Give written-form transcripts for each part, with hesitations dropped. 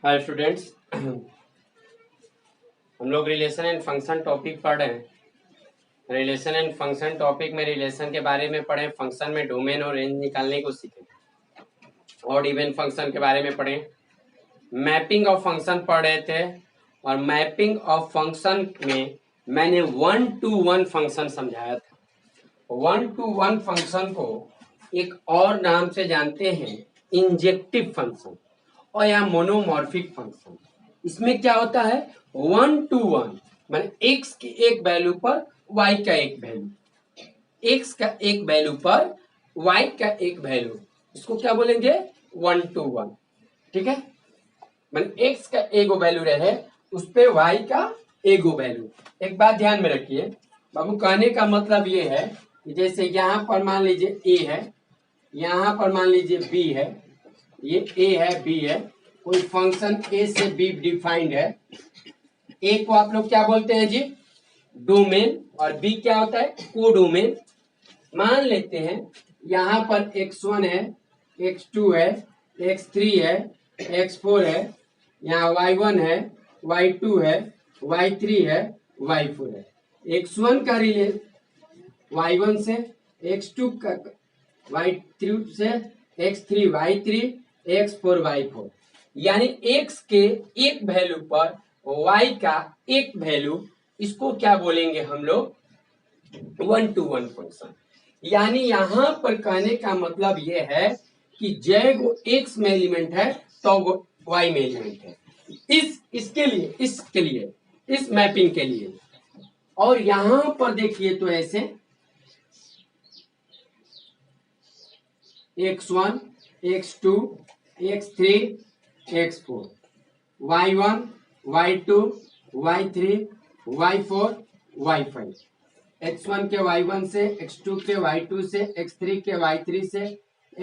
Hi students, हम लोग relation and function topic पढ़ रहे हैं। रिलेशन एंड फंक्शन टॉपिक में रिलेशन के बारे में पढ़े, फंक्शन में डोमेन और रेंज निकालने को सीखे, और इवन फंक्शन के बारे में पढ़े। मैपिंग ऑफ फंक्शन पढ़ रहे थे, और मैपिंग ऑफ फंक्शन में मैंने 1 to 1 फंक्शन समझाया था। 1 to 1 फंक्शन को एक और नाम से जानते हैं, इंजेक्टिव फंक्शन और या मोनोमॉर्फिक फंक्शन। इसमें क्या होता है, 1 to 1 माने x की एक वैल्यू पर y का एक वैल्यू, x का एक वैल्यू पर y का एक वैल्यू, इसको क्या बोलेंगे, 1 to 1। ठीक है, माने x का एगो वैल्यू रहे, उस पे y का एगो वैल्यू। एक बात ध्यान में रखिए बाबू, कहने का मतलब ये है कि जैसे यहाँ पर मान लीजिए a है, यहाँ पर मान लीजिए b है, ये a है b है, कोई फंक्शन a से b डिफाइंड है। a को आप लोग क्या बोलते हैं जी, डोमेन, और b क्या होता है, कोडोमेन। मान लेते हैं यहाँ पर x1 है, x2 है, x3 है, x4 है, यहाँ y1 है, y2 है, y3 है, y4 है। x1 का रिलेशन y1 से, x2 का y3 से, x3 y3, x4 y4, यानी x के एक वैल्यू पर y का एक वैल्यू, इसको क्या बोलेंगे हम लोग, 1 to 1 फंक्शन। यानी यहां पर कहने का मतलब यह है कि जब x में एलिमेंट है तो वो y में एलिमेंट है, इसके लिए इस मैपिंग के लिए। और यहां पर देखिए तो ऐसे x1, x2, x3, x4, y1, y2, y3, y4, y5, x1 के y1 से, x2 के y2 से, x3 के y3 से,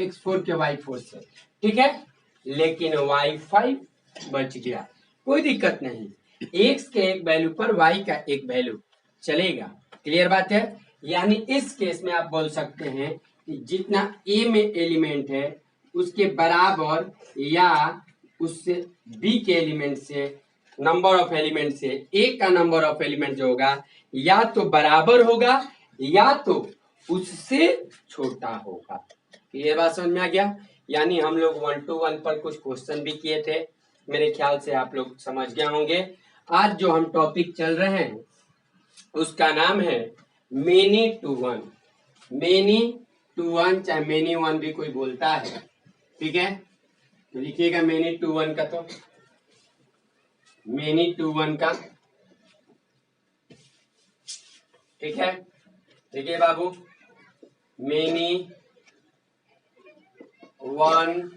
x4 के y4 से। ठीक है, लेकिन y5 बच गया, कोई दिक्कत नहीं, x के एक वैल्यू पर y का एक वैल्यू चलेगा। क्लियर बात है। यानी इस केस में आप बोल सकते हैं कि जितना a में एलिमेंट है उसके बराबर या उससे b के एलिमेंट से, नंबर ऑफ एलिमेंट से a का नंबर ऑफ एलिमेंट जो होगा या तो बराबर होगा या तो उससे छोटा होगा। ये बात समझ में आ गया। यानी हम लोग 1 to 1 पर कुछ क्वेश्चन भी किए थे, मेरे ख्याल से आप लोग समझ गए होंगे। आज जो हम टॉपिक चल रहे हैं उसका नाम है many to one. Many to one, चाहे मेनी वन भी कोई बोलता है। ठीक है, तो लिखिएगा मेनी टू वन का, तो मेनी टू वन का। ठीक है, देखिए बाबू, मेनी वन,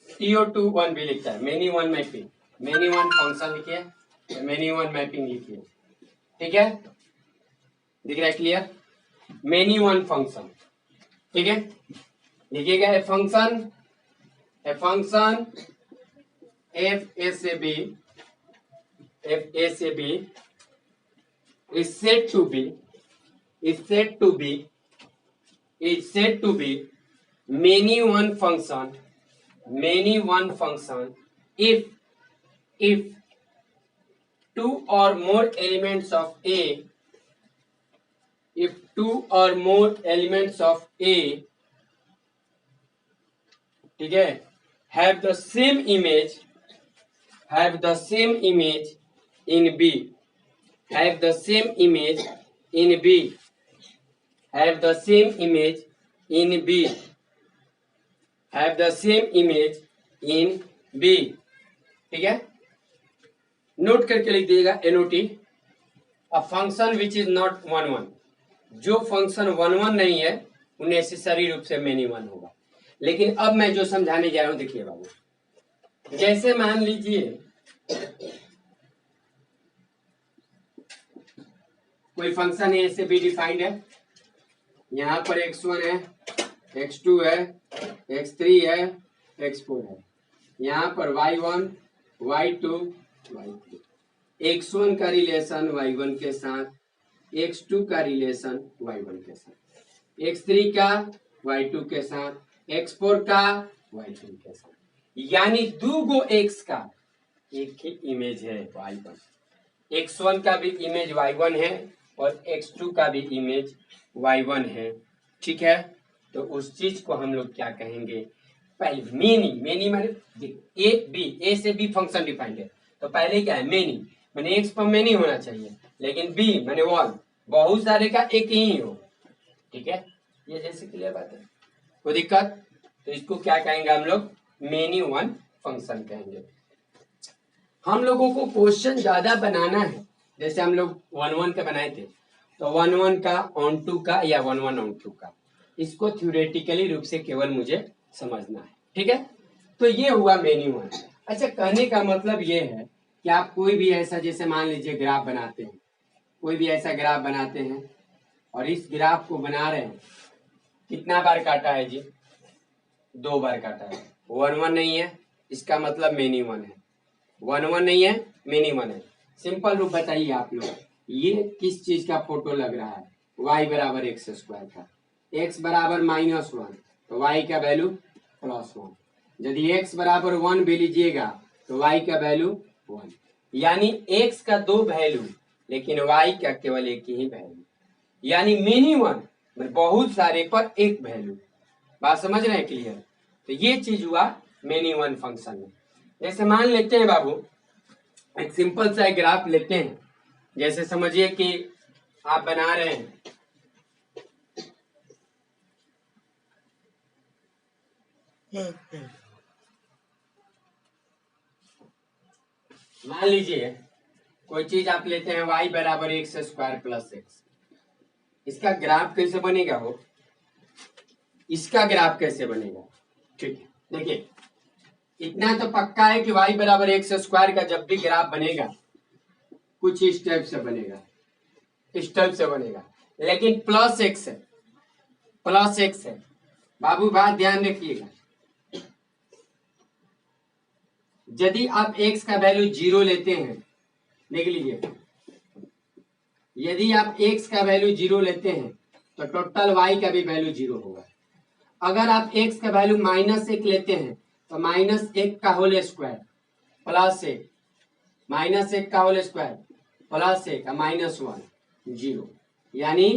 TO2 1 भी लिखता है, many one mapping, many one function लिखिए, मेनी वन मैपिंग लिखिए। ठीक है, दिख रहा है क्लियर, मेनी वन फंक्शन। ठीक है, लिखिएगा ए फंक्शन एफ ए से B is said to be many one function if two or more elements of A ठीक है, have the same image in B, have the same image in B, have the same image in B, have the same image in B। ठीक है, note करके लिख दीजिएगा, NOT। A function which is not 1 1, जो function 1 1 नहीं है वो necessary रूप से मेनी वन होगा। लेकिन अब मैं जो समझाने जा रहा हूं, देखिए बाबू, जैसे मान लीजिए कोई फंक्शन ए से बी डिफाइंड है, यहाँ पर x1 है, x2 है, x3 है, x4 है, यहाँ पर y1, y2, y3, x1 का रिलेशन y1 के साथ, x2 का रिलेशन y1 के साथ, x3 का y2 के साथ, x4 का y3 के साथ, यानी दो गो x का एक ही इमेज है y1, x1 का भी इमेज y1 है और x2 का भी इमेज y1 है। ठीक है, तो उस चीज को हम लोग क्या कहेंगे, पहले मेनी माने ए से बी फंक्शन डिफाइंड है, तो पहले क्या है मेनी, मैंने एक्स पर मेनी होना चाहिए, लेकिन बी मैंने वन, बहुत सारे का एक ही हो। ठीक है, ये जैसे क्लियर बात है, कोई दिक्कत, तो इसको क्या कहेंगे हम लोग, मेनी वन फंक्शन कहेंगे। हम लोगों को क्वेश्चन ज्यादा बनाना है, जैसे हम लोग 1-1 का बनाए थे, तो 1-1 का ऑन टू का या 1-1 ऑन टू का, इसको थ्योरेटिकली रूप से केवल मुझे समझना है। ठीक है, तो ये हुआ मेनी वन। अच्छा, कहने का मतलब ये है कि आप कोई भी ऐसा, जैसे मान लीजिए ग्राफ बनाते हैं, कोई भी ऐसा ग्राफ बनाते हैं और इस ग्राफ को बना रहे हैं, कितना बार काटा है जी, 2 बार काटा है, 1-1 नहीं है, इसका मतलब मेनी वन है, 1-1 नहीं है, मेनी वन है। सिंपल रूप बताइए आप लोग, ये किस चीज का फोटो लग रहा है, y बराबर एक्स स्क्वायर का, x बराबर -1 तो y का वैल्यू +1, यदि x बराबर 1 भी लीजिएगा तो y का वैल्यू 1, यानी x का 2 वैल्यू लेकिन y का केवल एक ही वैल्यू, यानी मेनी वन बहुत सारे पर एक वैल्यू। बात समझ रहे हैं क्लियर, तो ये चीज हुआ मेनी वन फंक्शन में। जैसे मान लेते हैं बाबू, एक सिंपल सा एक ग्राफ लेते हैं, जैसे समझिए कि आप बना रहे हैं, मान लीजिए कोई चीज आप लेते हैं y बराबर एक्स स्क्वायर प्लस एक्स, इसका ग्राफ कैसे बनेगा हो, इसका ग्राफ कैसे बनेगा, ठीक है, देखिए इतना तो पक्का है कि y बराबर एक्स स्क्वायर का जब भी ग्राफ बनेगा कुछ इस टाइप से बनेगा, इस टाइप से बनेगा, लेकिन प्लस एक्स है, प्लस एक्स है बाबू, बात ध्यान रखिएगा, यदि आप x का वैल्यू 0 लेते हैं, देख लीजिए, यदि आप x का वैल्यू 0 लेते हैं तो टोटल y का भी वैल्यू 0 होगा। अगर आप x का वैल्यू -1 लेते हैं तो -1 का होल स्क्वायर प्लस 1, -1 का होल स्क्वायर प्लस 1 -1 0, यानी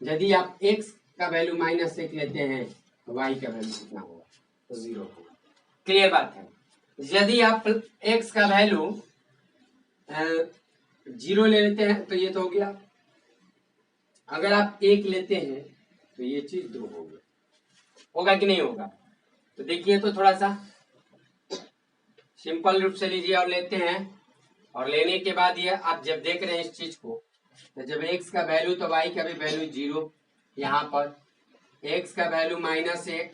यदि आप x का वैल्यू -1 लेते हैं तो y का वैल्यू कितना होगा, तो 0 होगा। क्लियर बात है, यदि आप x का वैल्यू 0 ले लेते हैं तो ये तो हो गया, अगर आप 1 लेते हैं तो ये चीज 2 होगी, होगा कि नहीं होगा, तो देखिए तो थोड़ा सा सिंपल रूप से लीजिए और लेते हैं, और लेने के बाद ये आप जब देख रहे हैं इस चीज को, तो जब x का वैल्यू तो y का भी वैल्यू 0, यहाँ पर x का वैल्यू -1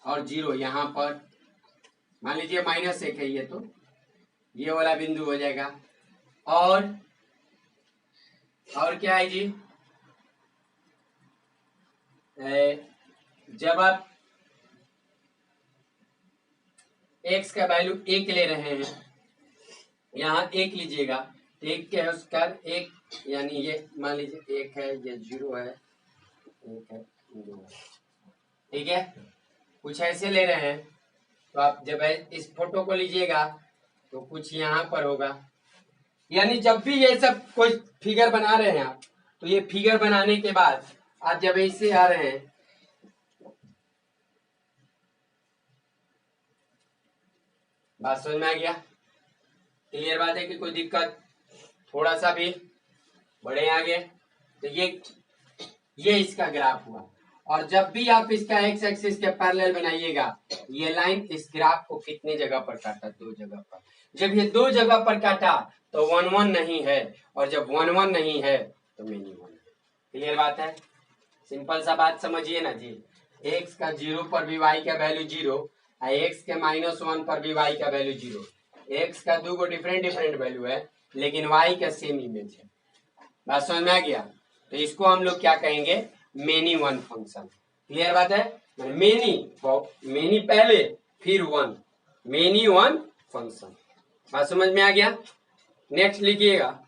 और 0 यहाँ पर, मान लीजिए -1 है ये, तो ये वाला बिंदु हो जाएगा, और क्या है जी, जब आप x का वैल्यू 1 ले रहे हैं, यहाँ 1 लीजिएगा, 1 के उसका 1, यानी ये मान लीजिए 1 है, ये 0 है, 1 है, 2 है, ठीक है, कुछ ऐसे ले रहे हैं, तो आप जब इस फोटो को लीजिएगा तो कुछ यहाँ पर होगा, यानी जब भी ये सब कोई फिगर बना रहे हैं आप, तो ये फिगर बनाने के बाद आप जब ऐसे आ रहे हैं, बात समझ में आ गया, क्लियर बात है कि कोई दिक्कत, थोड़ा सा भी बड़े आगे, तो ये इसका ग्राफ हुआ, और जब भी आप इसका एक्स एक्सिस के पैरेलल बनाइएगा, ये लाइन इस ग्राफ को कितने जगह पर काटा, 2 जगह पर, जब ये 2 जगह पर काटा तो 1-1 नहीं है, और जब 1-1 नहीं है तो मेनी वन है। क्लियर बात है, सिंपल सा बात समझिए ना जी, x का 0 पर भी y का वैल्यू 0, x के -1 पर भी y का वैल्यू 0, x का 2 को डिफरेंट वैल्यू है लेकिन y का सेम इमेज है, बात समझ में आ गया, तो इसको हम लोग क्या कहेंगे, मेनी वन फंक्शन। क्लियर बात है, मेनी पहले फिर वन, मेनी वन फंक्शन, बात समझ में आ गया। नेक्स्ट लिखिएगा,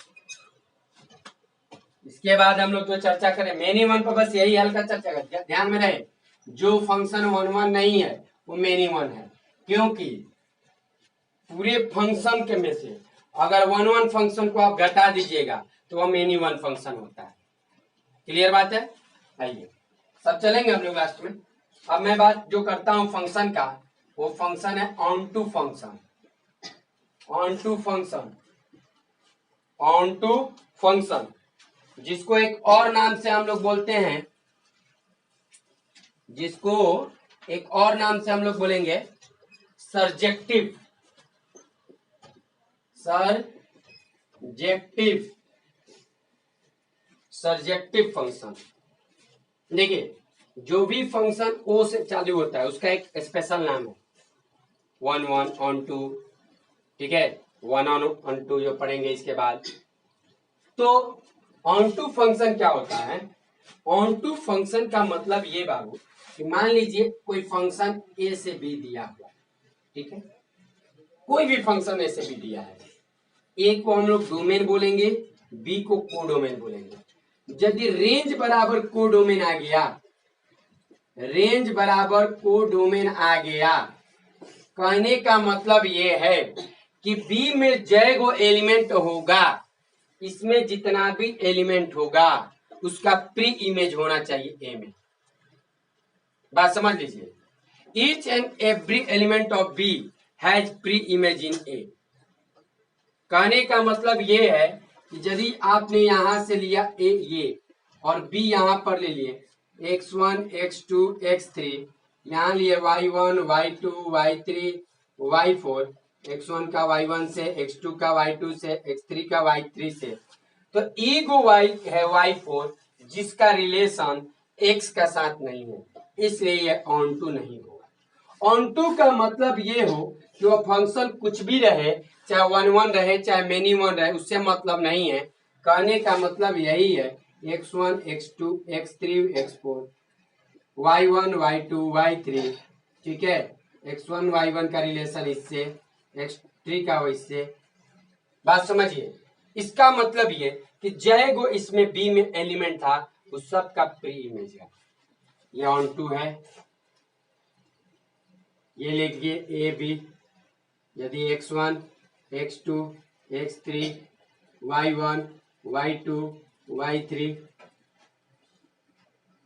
इसके बाद हम लोग जो चर्चा करें मेनी वन पर, बस यही हल्का चर्चा करें, ध्यान में रहे, जो फंक्शन 1-1 नहीं है वो मेनी वन है, क्योंकि पूरे फंक्शन के में से अगर वन वन फंक्शन को आप घटा दीजिएगा तो वह मेनी वन फंक्शन होता है। क्लियर बात है? आइए सब चलेंगे हम लोग लास्ट में। अब मैं बात जो करता हूं फंक्शन का, वो फंक्शन है onto function. Onto function, onto function, जिसको एक और नाम से हम लोग बोलते हैं, जिसको एक और नाम से हम लोग बोलेंगे सर्जेक्टिव। Surjective, surjective function. देखिए जो भी फंक्शन ओ से चालू होता है उसका एक स्पेशल नाम है, वन वन ऑन टू, ठीक है, वन ऑन टू जो पढ़ेंगे इसके बाद। तो ऑन टू फंक्शन क्या होता है? ऑन टू फंक्शन का मतलब ये बाबू कि मान लीजिए कोई फंक्शन ए से बी दिया हुआ, ठीक है, कोई भी फंक्शन ए से बी दिया है, ए को हम लोग डोमेन बोलेंगे, बी को कोडोमेन बोलेंगे। यदि रेंज बराबर कोडोमेन आ गया, रेंज बराबर कोडोमेन आ गया, कहने का मतलब ये है कि बी में जय गो एलिमेंट होगा, इसमें जितना भी एलिमेंट होगा उसका प्री इमेज होना चाहिए ए में। बात समझ लीजिए, each and every element of B has pre image in A. कहने का मतलब ये है कि यदि आपने यहां से लिया ए ये और बी यहां पर ले लिए x1 x2 x3, यहां लिए y1 y2 y3 y4, x1 का y1 से, x2 का y2 से, x3 का y3 से, तो ईगो y है y4 जिसका रिलेशन x का साथ नहीं है, इसलिए ये ऑन टू नहीं होगा। ऑन टू का मतलब ये हो कि वो फंक्शन कुछ भी रहे, चाहे वन वन रहे चाहे मेनी वन रहे, उससे मतलब नहीं है। कहने का मतलब यही है x1 x2 x3 x4 y1 y2 y3, ठीक है, x1 y1 का रिलेशन इससे, x3 का इससे। बात समझिए, इसका मतलब ये कि जय गो इसमें बी में एलिमेंट था उस सब का प्री इमेज है, ये ऑन टू है। ये लिखिए ए बी, यदि x1 x2 x3 y1 y2 y3,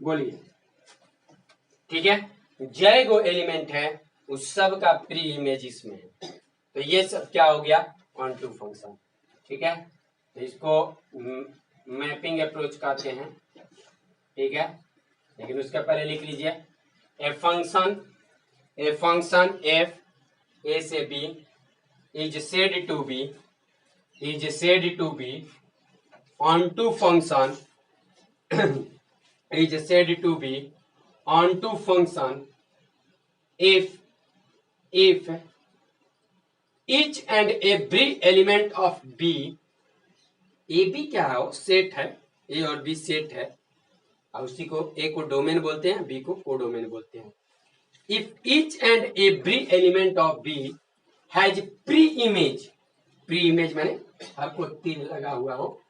बोलिए, ठीक है, जय गो एलिमेंट है उस सब का प्री इमेज इसमें है। तो ये सब क्या हो गया? ऑन टू फंक्शन, ठीक है। तो इसको मैपिंग अप्रोच कहते हैं, ठीक है, लेकिन उसके पहले लिख लीजिए ए फंक्शन एफ ए से B is said to be onto function is said to be onto function if each and every element of B, A B क्या है? वो सेट है, ए और बी सेट है, और उसी को ए को डोमेन बोलते हैं, बी को कोडोमेन बोलते हैं। If each and every element of B has pre image, preimage माने हर को तीर लगा हुआ हो,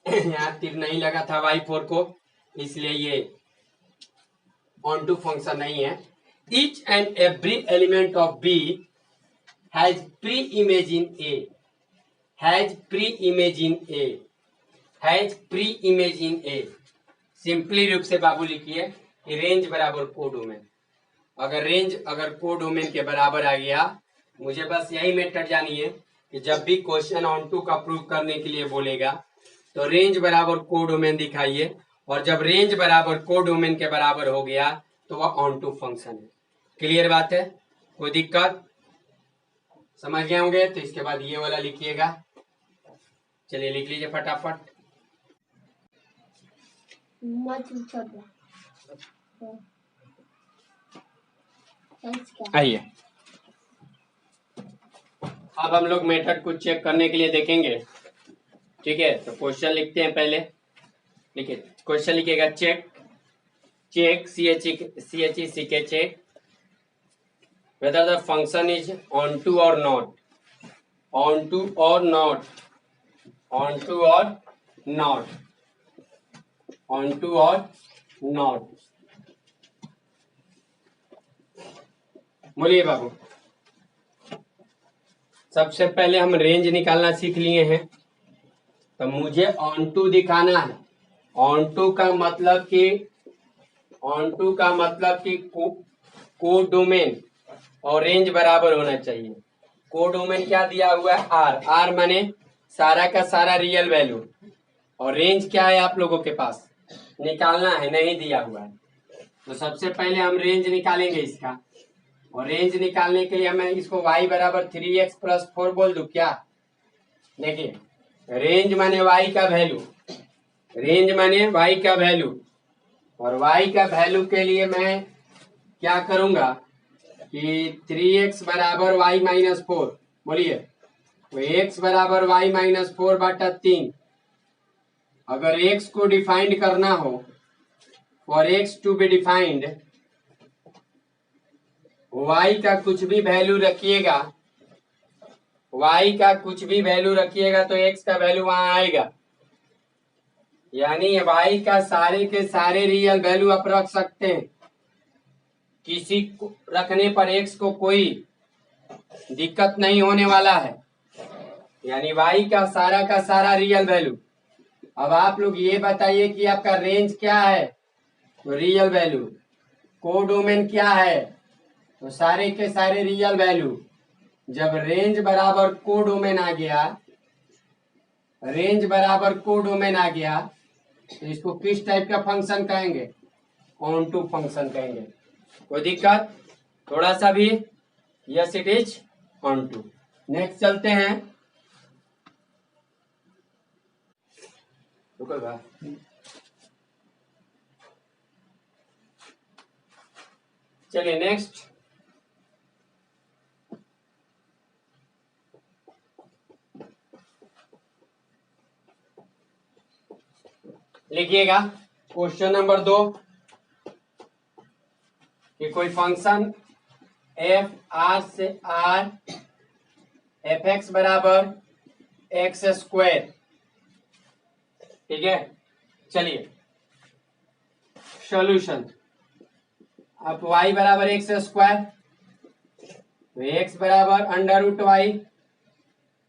यहाँ तीर नहीं लगा था y4 को, इसलिए ये ऑन टू फंक्शन नहीं है। Each and every element of B has pre image in A, has pre image in A, has pre image in A. Simply रूप से बाबू लिखिए कि रेंज बराबर कोडोमेन। अगर रेंज अगर कोडोमेन के बराबर आ गया, मुझे बस यही मेथड जानिए कि जब भी क्वेश्चन ऑन टू का प्रूव करने के लिए बोलेगा तो रेंज बराबर कोडोमेन दिखाइए, और जब रेंज बराबर कोडोमेन के बराबर हो गया तो वह ऑन टू फंक्शन है। क्लियर बात है? कोई दिक्कत? समझ गए होंगे? तो इसके बाद ये वाला लिखिएगा, चलिए लिख लीजिए फटाफट। आइए अब हम लोग मेथड को चेक करने के लिए देखेंगे, ठीक है। तो क्वेश्चन लिखते हैं पहले, लिखिए क्वेश्चन लिखिएगा check, check CHECK check whether the function is onto or not, onto or not, onto or not, onto or not। बोलिए बाबू। सबसे पहले हम रेंज निकालना सीख लिए हैं, तो मुझे ऑन टू दिखाना है। ऑन टू का मतलब कि को डोमेन और रेंज बराबर होना चाहिए। को डोमेन क्या दिया हुआ है? आर। आर माने सारा का सारा रियल वैल्यू, और रेंज क्या है आप लोगों के पास? निकालना है, नहीं दिया हुआ है। तो सबसे पहले हम रेंज निकालेंगे इसका, और रेंज निकालने के लिए मैं इसको y बराबर 3x प्लस 4 बोल दूं क्या? देखिए, रेंज माने y का वैल्यू, रेंज माने y का वैल्यू, और y का वैल्यू के लिए मैं क्या करूंगा कि 3x बराबर y माइनस 4। बोलिए, तो x बराबर y माइनस 4 बटा 3। अगर x को डिफाइंड करना हो, for x to be defined, y का कुछ भी वैल्यू रखिएगा, y का कुछ भी वैल्यू रखिएगा तो x का वैल्यू वहां आएगा। यानी y का सारे के सारे रियल वैल्यू आप रख सकते हैं, किसी को रखने पर x को कोई दिक्कत नहीं होने वाला है। यानी y का सारा रियल वैल्यू। अब आप लोग ये बताइए कि आपका रेंज क्या है? तो रियल वैल्यू। को डोमेन क्या है? तो सारे के सारे रियल वैल्यू। जब रेंज बराबर को डोमेन आ गया, रेंज बराबर को डोमेन आ गया, तो इसको किस टाइप का फंक्शन कहेंगे? ऑन टू फंक्शन कहेंगे। कोई दिक्कत थोड़ा सा भी? Yes it is onto. Next चलते हैं। चलिए नेक्स्ट। लिखिएगा क्वेश्चन नंबर 2 कि कोई फंक्शन एफ आर से आर एफ एक्स बराबर एक्स स्क्वायर। ठीक है, चलिए सॉल्यूशन। अब y बराबर एक्स स्क्वायर, तो x बराबर अंडर रूट वाई,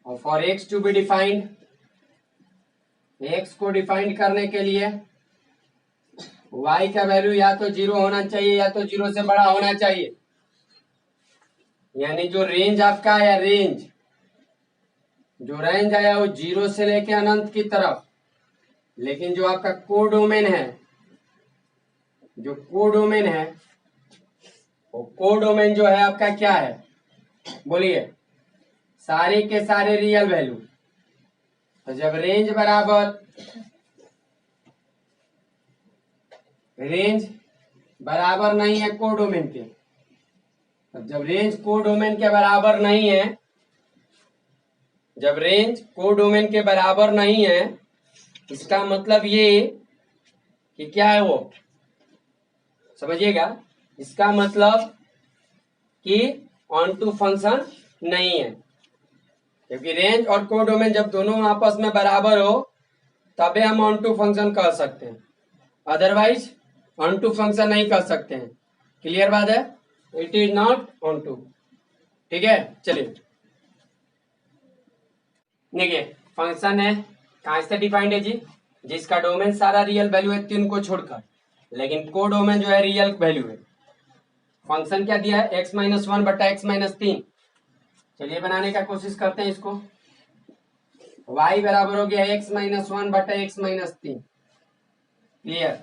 और for x to be defined, x को डिफाइंड करने के लिए y का वैल्यू या तो 0 होना चाहिए या तो 0 से बड़ा होना चाहिए। यानी जो रेंज आपका आया, जो रेंज आया वो 0 से लेके अनंत की तरफ। लेकिन जो आपका को डोमेन है, जो को डोमेन है, वो को डोमेन जो है आपका क्या है? बोलिए, सारे के सारे रियल वैल्यू। तो जब रेंज बराबर नहीं है को डोमेन के, अब जब रेंज को डोमेन के बराबर नहीं है, जब रेंज को डोमेन के बराबर नहीं है, इसका मतलब ये कि क्या है? वो समझिएगा, इसका मतलब कि ऑन टू फंक्शन नहीं है। क्योंकि रेंज और को डोमेन जब दोनों आपस में बराबर हो तबे हम ऑन टू फंक्शन कह सकते हैं, अदरवाइज ऑन टू फंक्शन नहीं कह सकते हैं। क्लियर बात है? It is not onto. ठीक है, चलिए देखिए, फंक्शन है कहां से डिफाइंड है जी? जिसका डोमेन सारा रियल वैल्यू है 3 को छोड़कर, लेकिन को डोमेन जो है रियल वैल्यू है। फंक्शन क्या दिया है? x माइनस 1 बटा x माइनस 3। चलिए बनाने का कोशिश करते हैं इसको। y बराबर हो गया x माइनस 1 बटा x माइनस 3। क्लियर?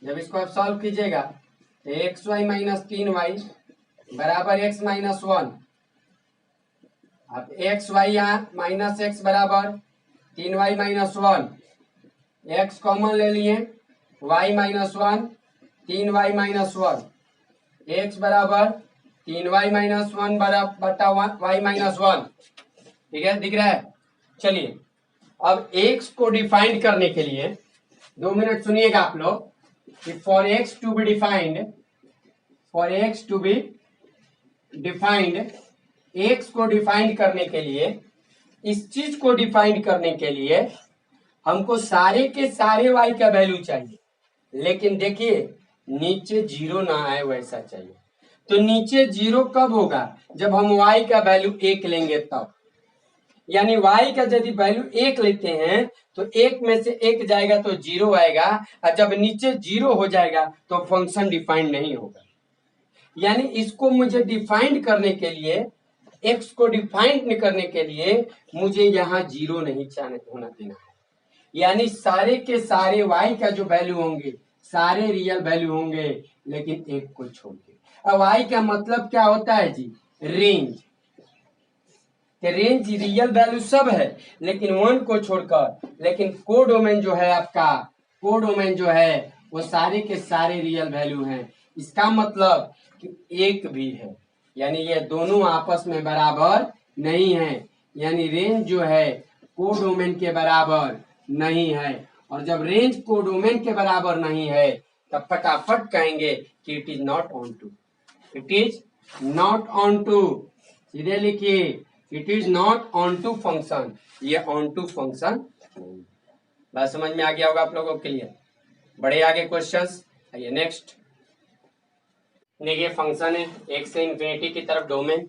जब इसको आप सॉल्व कीजिएगा तो एक्स वाई माइनस 3y बराबर x माइनस 1। अब एक्स वाई यहाँ माइनस एक्स बराबर 3y माइनस 1। x कॉमन ले लिए, y minus 1 3y minus 1, x बराबर 3y माइनस 1 बटा y माइनस 1। ठीक है, दिख रहा है? चलिए अब x को डिफाइंड करने के लिए 2 मिनट सुनिएगा आप लोग कि for x to be defined, x को डिफाइंड करने के लिए, इस चीज को डिफाइंड करने के लिए हमको सारे के सारे y का वैल्यू चाहिए। लेकिन देखिए नीचे 0 ना आए वैसा चाहिए। तो नीचे 0 कब होगा? जब हम y का वैल्यू 1 लेंगे तब। यानी y का यदि वैल्यू 1 लेते हैं तो 1 में से 1 जाएगा तो 0 आएगा, और जब नीचे 0 हो जाएगा तो फंक्शन डिफाइंड नहीं होगा। यानी इसको मुझे डिफाइंड करने के लिए, x को डिफाइंड करने के लिए मुझे यहाँ 0 नहीं होना देना है। यानी सारे के सारे y का जो वैल्यू होंगे सारे रियल वैल्यू होंगे, लेकिन एक को छोड़ के। अब y का मतलब क्या होता है जी? रेंज। रेंज रियल वैल्यू सब है लेकिन 1 को छोड़कर, लेकिन कोडोमेन जो है आपका, कोडोमेन जो है वो सारे के सारे रियल वैल्यू हैं। इसका मतलब कि एक भी है, यानी ये दोनों आपस में बराबर नहीं है। यानी रेंज जो है कोडोमेन के बराबर नहीं है, और जब रेंज कोडोमेन के बराबर नहीं है तब फटाफट कहेंगे कि it is not onto, it is not onto. सीधे लिखिए, it is not onto function, ये ऑन टू फंक्शन। बात समझ में आ गया होगा आप लोगों के लिए। बढ़े आगे क्वेश्चंस। आइए नेक्स्ट। देखिए फंक्शन है 1 से इंफिनिटी की तरफ डोमेन,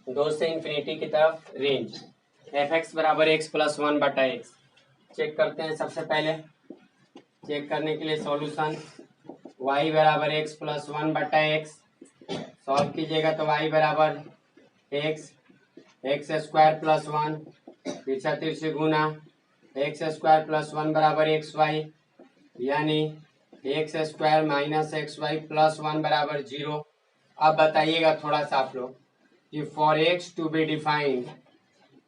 2 से इंफिनिटी की तरफ रेंज। एफ एक्स बराबर एक्स प्लस 1 बटा एक्स। चेक करते हैं। सबसे पहले चेक करने के लिए सॉल्यूशन, y बराबर एक्स प्लस 1 बटा एक्स। सॉल्व कीजिएगा तो y बराबर एक्स, एक्स स्क्वायर प्लस 1, पीछा तिरछे गुना एक्स स्क्वायर प्लस 1 बराबर एक्स वाई, यानी X square minus X Y plus 1 बराबर 0। अब बताइएगा थोड़ा सा आप लोग कि for X to be defined,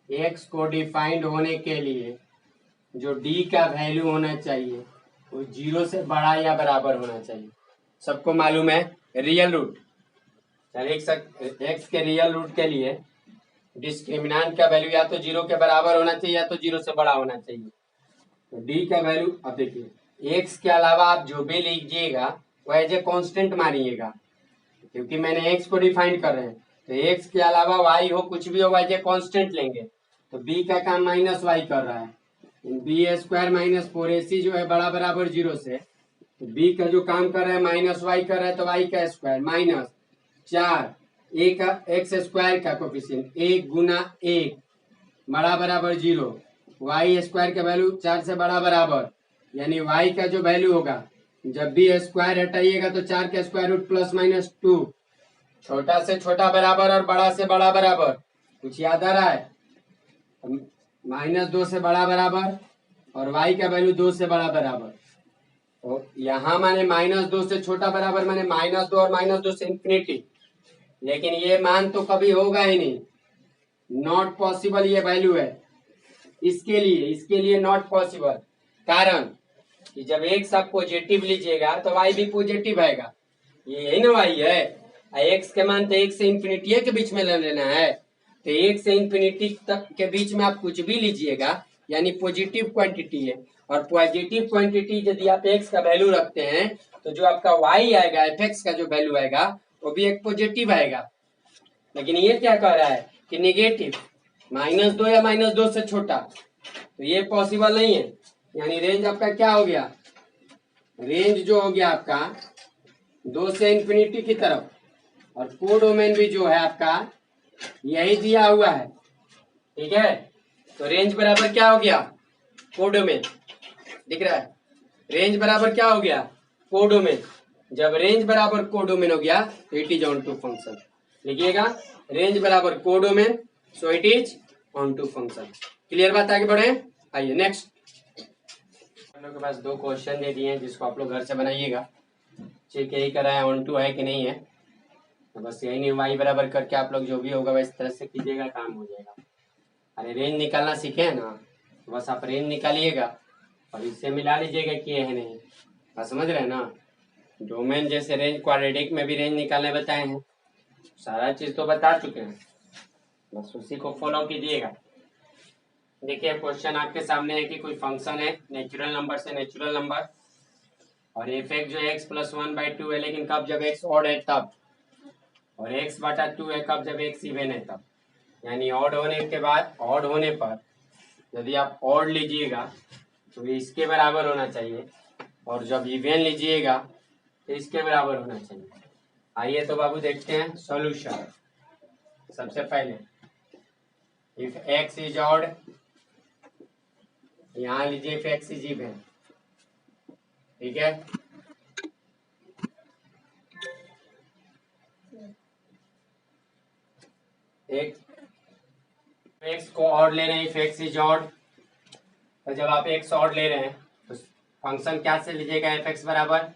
X को डिफाइंड होने के लिए जो डी का वैल्यू होना चाहिए वो 0 से बड़ा या बराबर होना चाहिए। सबको मालूम है रियल रूट, एक्स के रियल रूट के लिए डिस्क्रिमिनेंट का वैल्यू या तो 0 के बराबर होना चाहिए या तो 0 से बड़ा होना चाहिए। तो डी का वैल्यू, अब देखिए एक्स के अलावा आप जो भी लीजिएगा वो एज ए कॉन्स्टेंट मानिएगा, क्योंकि मैंने एक्स को डिफाइन कर रहे हैं। तो एक्स के अलावा वाई हो कुछ भी हो एज ए कॉन्स्टेंट लेंगे। तो बी का काम माइनस वाई कर रहा है, बी स्क्वायर माइनस 4ac जो है बड़ा बराबर 0 से, तो बी का जो काम कर रहा है माइनस वाई कर रहा है, तो वाई का स्क्वायर माइनस 4 ए का एक्स स्क्वायर का कोफिशिएंट 1 गुना 1 बड़ा बराबर 0, वाई स्क्वायर का वैल्यू 4 से बड़ा बराबर, यानी वाई का जो वैल्यू होगा जब भी स्क्वायर हटाइएगा तो 4 का स्क्वायर रूट प्लस माइनस 2, छोटा से छोटा बराबर और बड़ा से बड़ा बराबर। कुछ याद आ रहा है? -2 से बड़ा बराबर और वाई का वैल्यू 2 से बड़ा बराबर। तो यहाँ माने -2 से छोटा बराबर माने -2 और -2 से इंफिनिटी, लेकिन ये मान तो कभी होगा ही नहीं, नॉट पॉसिबल ये वैल्यू है इसके लिए नॉट पॉसिबल। कारण कि जब एक्स आप पॉजिटिव लीजिएगा तो वाई भी पॉजिटिव आएगा, ये यही ना वाई है। एक्स के मान तो 1 से इंफिनिटी के बीच में लेना है, तो 1 से इंफिनिटी तक के बीच में आप कुछ भी लीजिएगा यानी पॉजिटिव क्वांटिटी है, और पॉजिटिव क्वांटिटी यदि आप एक्स का वैल्यू रखते हैं तो जो आपका वाई आएगा, एफ एक्स का जो वैल्यू आएगा वो भी एक पॉजिटिव आएगा। लेकिन ये क्या कह रहा है कि नेगेटिव, -2 या -2 से छोटा, तो ये पॉसिबल नहीं है। यानी रेंज आपका क्या हो गया? रेंज जो हो गया आपका 2 से इंफिनिटी की तरफ, और कोडोमेन भी जो है आपका यही दिया हुआ है, ठीक है। तो रेंज बराबर क्या हो गया? कोडोमेन दिख रहा है, रेंज बराबर क्या हो गया? कोडोमेन। जब रेंज बराबर कोडोमेन हो गया तो it is onto function. लिखिएगा रेंज बराबर codomain, so it is onto function. Clear बात? आगे बढ़े। आइए नेक्स्ट। हम लोग के पास 2 क्वेश्चन दे दिए हैं जिसको आप लोग घर से बनाइएगा। चेक यही कर रहा है ऑन टू है कि नहीं है, तो बस यही नहीं वाई बराबर करके आप लोग जो भी होगा वैसे तरह से कीजिएगा, काम हो जाएगा। अरे रेंज निकालना सीखे हैं ना, तो बस आप रेंज निकालिएगा और इससे मिला लीजिएगा कि है नहीं। बस समझ रहे हैं ना, डोमेन जैसे रेंज क्वाड्रेटिक में भी रेंज निकालने बताए हैं, सारा चीज तो बता चुके हैं, बस उसी को फॉलो कीजिएगा। देखिए क्वेश्चन आपके सामने है कि कोई फंक्शन है नेचुरल नंबर से नेचुरल नंबर, और एफ एक्स जो एक्स प्लस 1/2 है, लेकिन कब? जब एक्स ऑड है तब, और एक्स बटा 2 है कब? जब एक्स इवन है तब। यानी ऑड होने के बाद, ऑड होने पर यदि आप ऑड लीजिएगा तो इसके बराबर होना चाहिए, और जब इवन लीजिएगा तो इसके बराबर होना चाहिए। आइए तो बाबू देखते हैं सॉल्यूशन। सबसे पहले इफ एक्स इज ऑड, यहां लीजिए इफ एक्स इज इवन, ठीक है। एक एक्स को ऑड ले रहे हैं, इफ एक्स इज ऑड, तो जब आप एक्स ऑड ले रहे हैं तो फंक्शन क्या से लीजिएगा, एफ एक्स बराबर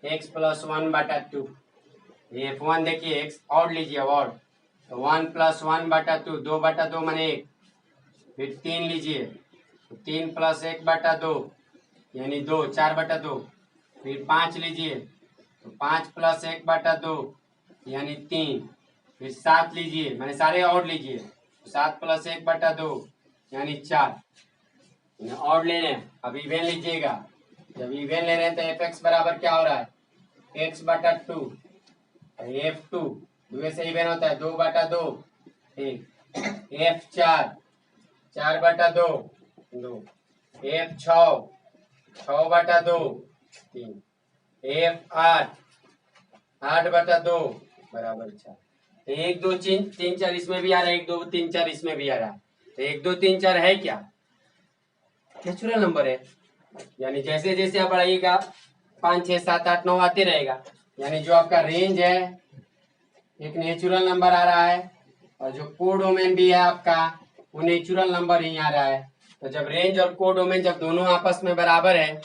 एक्स प्लस वन बटा टू। एफ वन देखिए एक्स ऑड लीजिए, ऑड तो वन प्लस वन बटा टू, दो बटा दो माने एक, फिर तीन लीजिए तो तीन प्लस एक बटा दो यानी दो, चार बटा दो, फिर पाँच लीजिए तो पाँच प्लस एक बटा दो यानी तीन, फिर सात लीजिए मैंने सारे ऑड लीजिए, सात प्लस एक बटा दो यानी चार। ऑड ले रहे हैं, अब इवेन लीजिएगा, जब इवेन ले रहे हैं तो एफ एक्स बराबर क्या हो रहा है, एक्स बटा टू, एफ टू दो से इवेन होता है, दो बटा दो, ठीक, एफ चार, चार बटा दो, दो, एफ छ बटा दो, तीन, एफ आठ, आठ बटा दो बराबर चार। तो एक दो तीन चार इसमें भी आ रहा है, एक दो तीन चार इसमें भी आ रहा है, तो एक दो तीन चार है क्या, नेचुरल नंबर है। यानी जैसे जैसे आप बढ़ाइएगा पाँच छः सात आठ नौ आते रहेगा, यानी जो आपका रेंज है एक नेचुरल नंबर आ रहा है, और जो कोडोमेन भी है आपका वो नेचुरल नंबर ही आ रहा है। तो जब रेंज और कोडोमेन जब दोनों आपस में बराबर है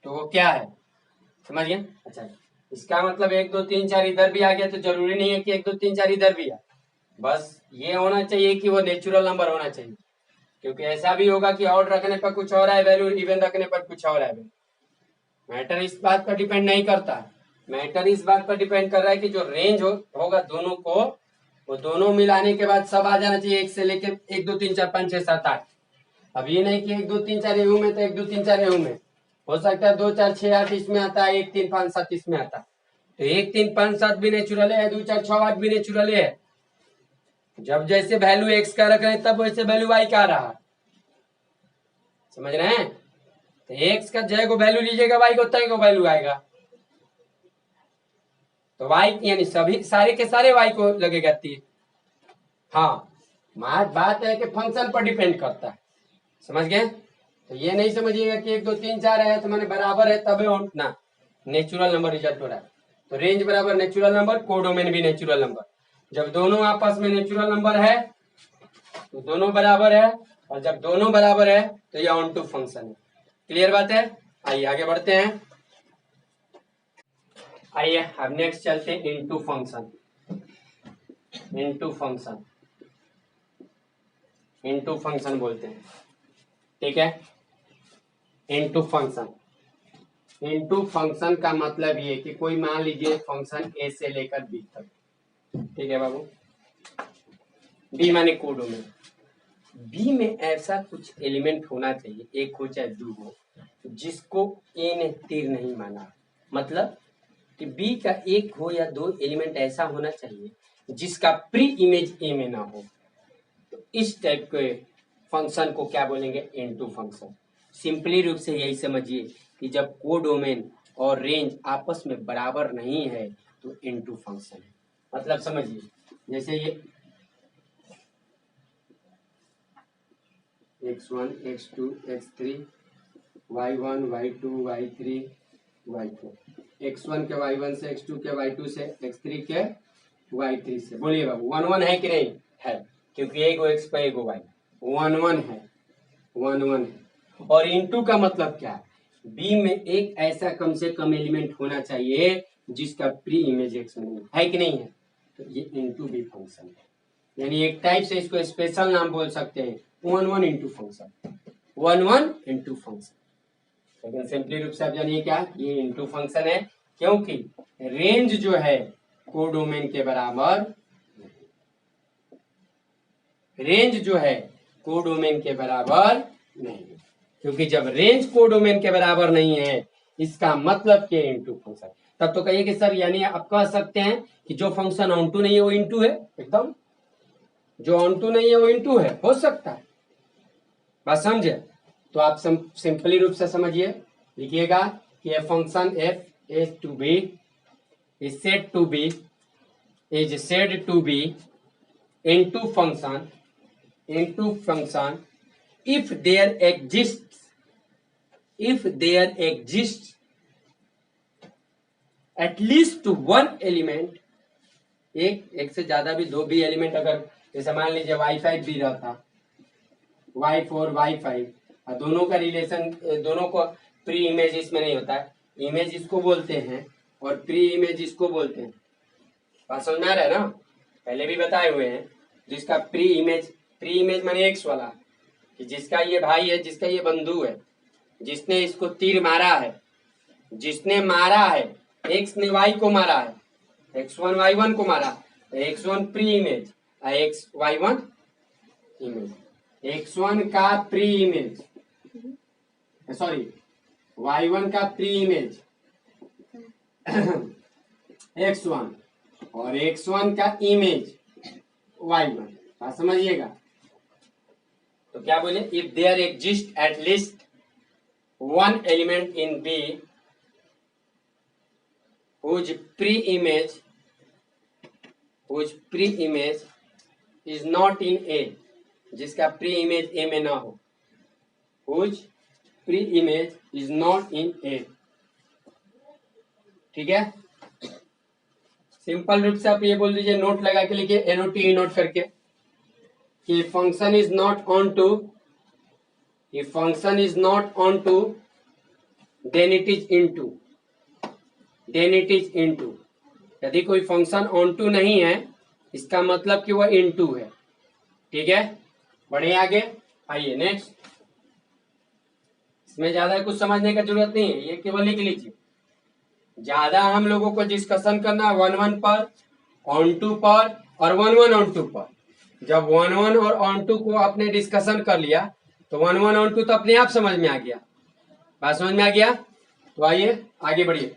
तो वो क्या है, समझ गए। अच्छा, इसका मतलब एक दो तीन चार इधर भी आ गया तो जरूरी नहीं है कि एक दो तीन चार इधर भी आए, बस ये होना चाहिए कि वो नेचुरल नंबर होना चाहिए, क्योंकि ऐसा भी होगा कि ऑड रखने पर कुछ और है वैल्यू, इवन रखने पर कुछ और है। मैटर इस बात पर डिपेंड नहीं करता, मैटर इस बात पर डिपेंड कर रहा है कि जो रेंज होगा दोनों को, वो दोनों मिलाने के बाद सब आ जाना चाहिए, एक से लेके एक दो तीन चार पाँच छः सात आठ। अब ये नहीं कि एक दो तीन चार एहू में तो एक दो तीन चार एहू में, हो सकता है दो चार छः आठ इसमें आता है, एक तीन पाँच सात इसमें आता है, तो एक तीन पाँच सात भी नेचुरल है, दो चार छः आठ भी नेचुरल है। जब जैसे वैल्यू एक्स का रख रहे हैं तब वैसे वैल्यू वाई का आ रहा है, समझ रहे हैं। तो एक्स का जय को वैल्यू लीजिएगा, वाई को तय को वैल्यू आएगा, तो वाई यानी सभी सारे के सारे वाई को लगेगा तीर। हाँ, बात है कि फंक्शन पर डिपेंड करता है, समझ गए। तो ये नहीं समझिएगा कि एक दो तीन चार है तो मैंने बराबर है तब ना, नेचुरल नंबर रिजल्ट हो रहा है। तो रेंज बराबर नेचुरल नंबर, कोडोमेन भी नेचुरल नंबर, जब दोनों आपस में नेचुरल नंबर है तो दोनों बराबर है, और जब दोनों बराबर है तो ये ऑन टू फंक्शन है। क्लियर बात है, आइए आगे बढ़ते हैं। आइए अब नेक्स्ट चलते हैं into function. Into function, into function बोलते हैं, ठीक है। इनटू फंक्शन, इनटू फंक्शन का मतलब ये कि कोई मान लीजिए फंक्शन ए से लेकर बी तक, ठीक है बाबू, बी माने कोडोमेन, बी में ऐसा कुछ एलिमेंट होना चाहिए, एक हो चाहे दो हो, जिसको ए ने तीर नहीं माना। मतलब कि बी का एक हो या दो एलिमेंट ऐसा होना चाहिए जिसका प्री इमेज ए में ना हो, तो इस टाइप के फंक्शन को क्या बोलेंगे, इनटू फंक्शन। सिंपली रूप से यही समझिए कि जब कोडोमेन और रेंज आपस में बराबर नहीं है तो इनटू फंक्शन है। मतलब समझिए, जैसे ये x1 x2 x3 y1 y2 y3 y4, x1 के y1 से x2 के y2 से x3 के y3 से, बोलिए बाबू वन वन है कि नहीं है, क्योंकि एक x पर एक y, वन वन है, वन वन है। और इनटू का मतलब क्या है, बी में एक ऐसा कम से कम एलिमेंट होना चाहिए जिसका प्री इमेज एक्स में है कि नहीं है, तो ये इनटू बी फंक्शन है। यानी एक टाइप से इसको स्पेशल नाम बोल सकते हैं, one one into function, one one into function. लेकिन सिंपली रूप से आप जानिए क्या, ये इंटू फंक्शन है, क्योंकि रेंज जो है कोडोमेन के बराबर, रेंज जो है कोडोमेन के बराबर नहीं, क्योंकि जब रेंज कोडोमेन के बराबर नहीं है इसका मतलब के इंटू फंक्शन। तब तो कहिए कि सर यानी आप कह सकते हैं कि जो फंक्शन ऑन टू नहीं है वो इंटू है, एकदम, जो ऑन टू नहीं है वो इंटू है, हो सकता है, बात समझे। तो आप सिंपली रूप से समझिए, लिखिएगा कि function F A to B is said to be into function if there exists at least one element, एक से ज्यादा भी, दो भी एलिमेंट, अगर जैसे मान लीजिए y5 भी रहता, y4 y5, और दोनों का रिलेशन, दोनों को प्री इमेज इसमें नहीं होता है, इमेज इसको बोलते हैं और प्री इमेज इसको बोलते हैं। बात समझ में आ रहा है ना, पहले भी बताए हुए हैं। जिसका प्री इमेज माने एक्स वाला, कि जिसका ये भाई है, जिसका ये बंधु है, जिसने इसको तीर मारा है, एक्स ने वाई को मारा है, x1 y1 को मारा, x1 pre image, y1 image, x1 का प्री इमेज, सॉरी y1 का प्री इमेज x1 और x1 का इमेज y1। बात समझिएगा। तो क्या बोले, if there exist at least one element in B whose pre-image is not in A, जिसका प्री इमेज A में ना हो, whose pre-image is not in A, ठीक है। सिंपल रूप से आप ये बोल दीजिए, नोट लगा के लिखिए, NOT नोट करके, कि function is not onto, then it is into. यदि कोई फंक्शन ऑन टू नहीं है, इसका मतलब कि वह इनटू है, ठीक है। बढ़े आगे, आइए नेक्स्ट। इसमें ज्यादा कुछ समझने का जरूरत नहीं है, ये केवल लिख लीजिए। ज्यादा हम लोगों को डिस्कशन करना 1-1 पर, ऑन टू पर और 1-1 ऑन टू पर। जब 1-1 और ऑन टू को आपने डिस्कशन कर लिया तो 1-1 ऑन टू तो अपने आप समझ में आ गया। बात समझ में आ गया? तो आइए आगे बढ़िए।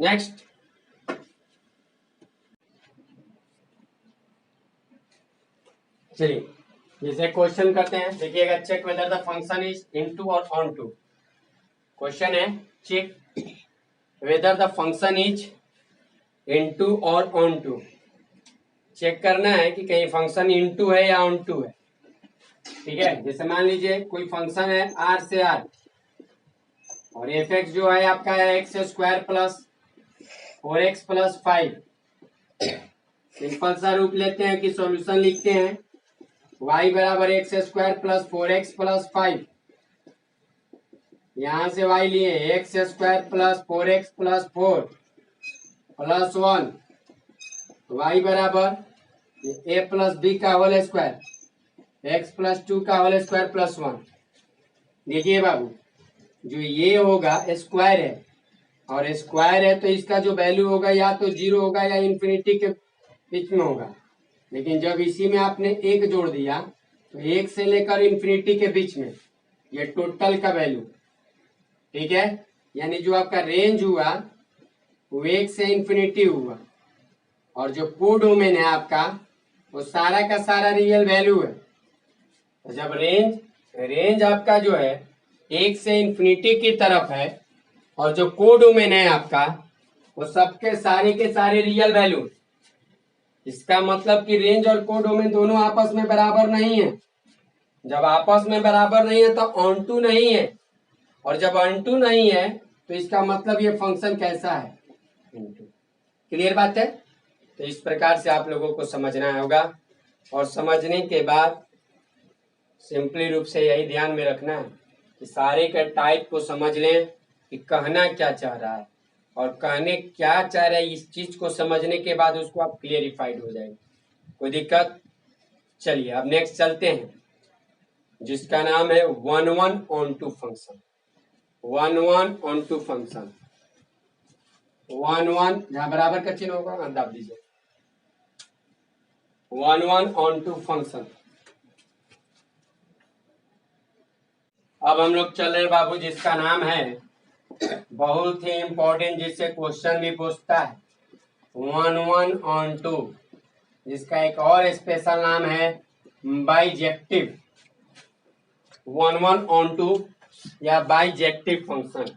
नेक्स्ट, चलिए जैसे क्वेश्चन करते हैं, देखिएगा। Check whether the function is into और ऑन टू। क्वेश्चन है, check whether the function is into और ऑन टू। चेक करना है कि कहीं फंक्शन इनटू है या ऑन टू है, ठीक है। जैसे मान लीजिए कोई फंक्शन है r से r, और f(x) जो है आपका है x² plus 4x plus 5। Simple सा रूप लेते हैं कि सॉल्यूशन लिखते हैं, y बराबर x² प्लस 4x प्लस 5। यहां से y लिए x² plus 4x plus 4 plus 1, y बराबर a प्लस b का होल स्क्वायर, x प्लस 2 का होल स्क्वायर प्लस 1। देखिए बाबू, जो ये होगा स्क्वायर है, और स्क्वायर है तो इसका जो वैल्यू होगा या तो 0 होगा या इंफिनिटी के बीच में होगा। लेकिन जब इसी में आपने 1 जोड़ दिया तो 1 से लेकर इंफिनिटी के बीच में ये टोटल का वैल्यू, ठीक है। यानी जो आपका रेंज हुआ वो 1 से इंफिनिटी हुआ, और जो कोडोमेन है आपका वो सारा का सारा रियल वैल्यू है। तो जब रेंज आपका जो है 1 से इंफिनिटी की तरफ है, और जो कोडोमेन है आपका वो सबके सारे के सारे रियल वैल्यू, इसका मतलब कि रेंज और कोडोमेन दोनों आपस में बराबर नहीं है। जब आपस में बराबर नहीं है तो ऑन टू नहीं है, और जब ऑन टू नहीं है तो इसका मतलब ये फंक्शन कैसा है, इनटू। क्लियर बात है? तो इस प्रकार से आप लोगों को समझना होगा, और समझने के बाद सिंपली रूप से यही ध्यान में रखना है कि सारे के टाइप को समझ लें कि कहना क्या चाह रहा है, और कहने क्या चाह रहा है इस चीज को समझने के बाद उसको आप क्लियरिफाइड हो जाएंगे। कोई दिक्कत? चलिए अब नेक्स्ट चलते हैं, जिसका नाम है 1-1 onto function. 1-1 onto function, 1-1 जहां बराबर का चिन्ह होगा दाब दीजिए। 1-1 ऑन टू फंक्शन। अब हम लोग चल रहे बाबू, जिसका नाम है बहुत ही इंपॉर्टेंट, जिससे क्वेश्चन भी पूछता है, 1-1 ऑन टू, जिसका एक और स्पेशल नाम है बाइजेक्टिव। 1-1 ऑन टू या bijective function.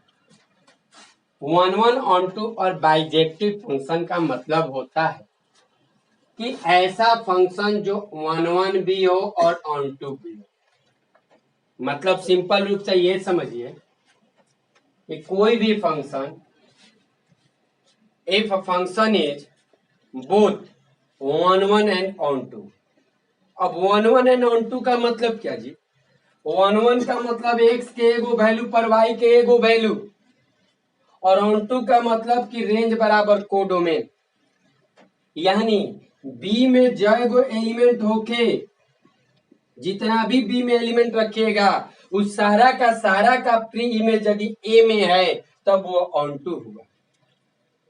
One one onto और बाइजेक्टिव फंक्शन का मतलब होता है कि ऐसा फंक्शन जो वन वन भी हो और ऑन टू भी हो। मतलब सिंपल रूप से ये समझिए कि कोई भी function, if a function is both one one and onto. अब one one and onto का मतलब क्या जी? वन वन का मतलब एक्स के एगो वैल्यू पर वाई के एगो वैल्यू, और ऑन टू का मतलब कि रेंज बराबर कोडोमेन, यानी बी में जय गो एलिमेंट होके जितना भी बी में एलिमेंट रखिएगा उस सारा का प्री इमेज यदि ए में है तब वो ऑन टू हुआ।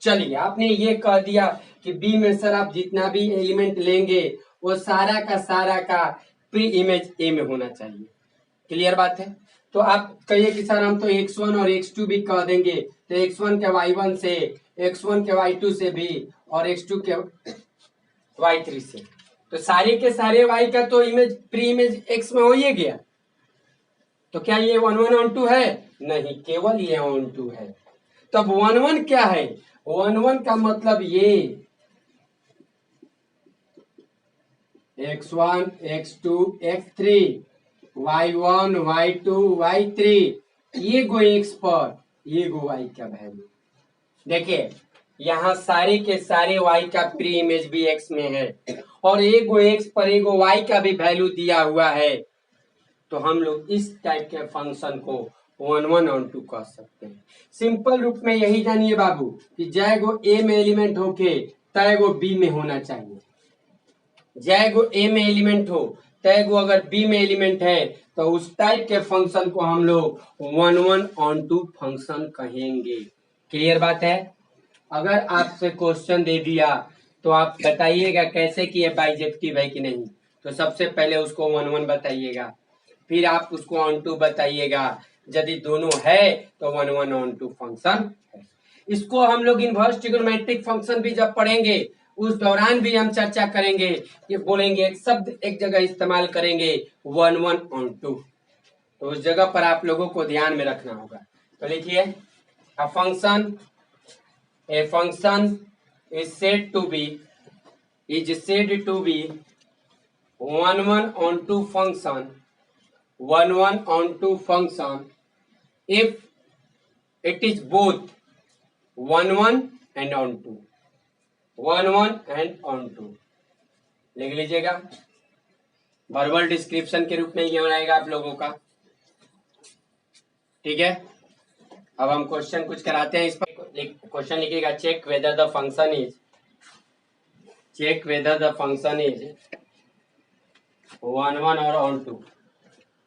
चलिए आपने ये कह दिया कि बी में सर आप जितना भी एलिमेंट लेंगे वो सारा का प्री इमेज ए में होना चाहिए। क्लियर बात है? तो आप कहिए कि सर हम तो x1 और x2 भी कह देंगे, तो x1 के y1 से, x1 के y2 से भी और x2 के y3 से, तो सारे के सारे y का तो इमेज प्री इमेज x में हो ही गया। तो क्या ये वन वन ऑन टू है? नहीं, केवल ये ऑन टू है। तब वन वन क्या है? वन वन का मतलब ये x1 x2 x3 y1 y2 y3 ये गो x पर ये गो y का वैल्यू। देखिए यहाँ सारे के सारे y का प्री इमेज भी x में है और एगो x पर एगो y का भी वैल्यू दिया हुआ है, तो हम लोग इस टाइप के फंक्शन को वन वन ऑन टू कह सकते हैं। सिंपल रूप में यही जानिए बाबू कि जय गो ए में एलिमेंट होके तय गो बी में होना चाहिए। जय गो ए में एलिमेंट हो तय गो अगर बी में एलिमेंट है तो उस टाइप के फंक्शन को हम लोग one one onto function कहेंगे। क्लियर बात है? अगर आपसे क्वेश्चन दे दिया तो आप बताइएगा कैसे कि ये बाइजेक्टिव है कि नहीं। तो सबसे पहले उसको वन वन बताइएगा, फिर आप उसको ऑन टू बताइएगा। यदि दोनों है तो one one onto function है। इसको हम लोग इनवर्स ट्रिग्नोमेट्रिक फंक्शन भी जब पढ़ेंगे उस दौरान भी हम चर्चा करेंगे कि बोलेंगे एक शब्द एक जगह इस्तेमाल करेंगे वन वन ऑन टू, तो उस जगह पर आप लोगों को ध्यान में रखना होगा। तो लिखिए a function is said to be one one onto function if it is both one one and onto लिख लीजिएगा। वर्बल डिस्क्रिप्शन के रूप में ये आएगा आप लोगों का। ठीक है, अब हम क्वेश्चन कुछ कराते हैं। इस पर क्वेश्चन लिखिएगा, check whether the function is one one और ऑन टू।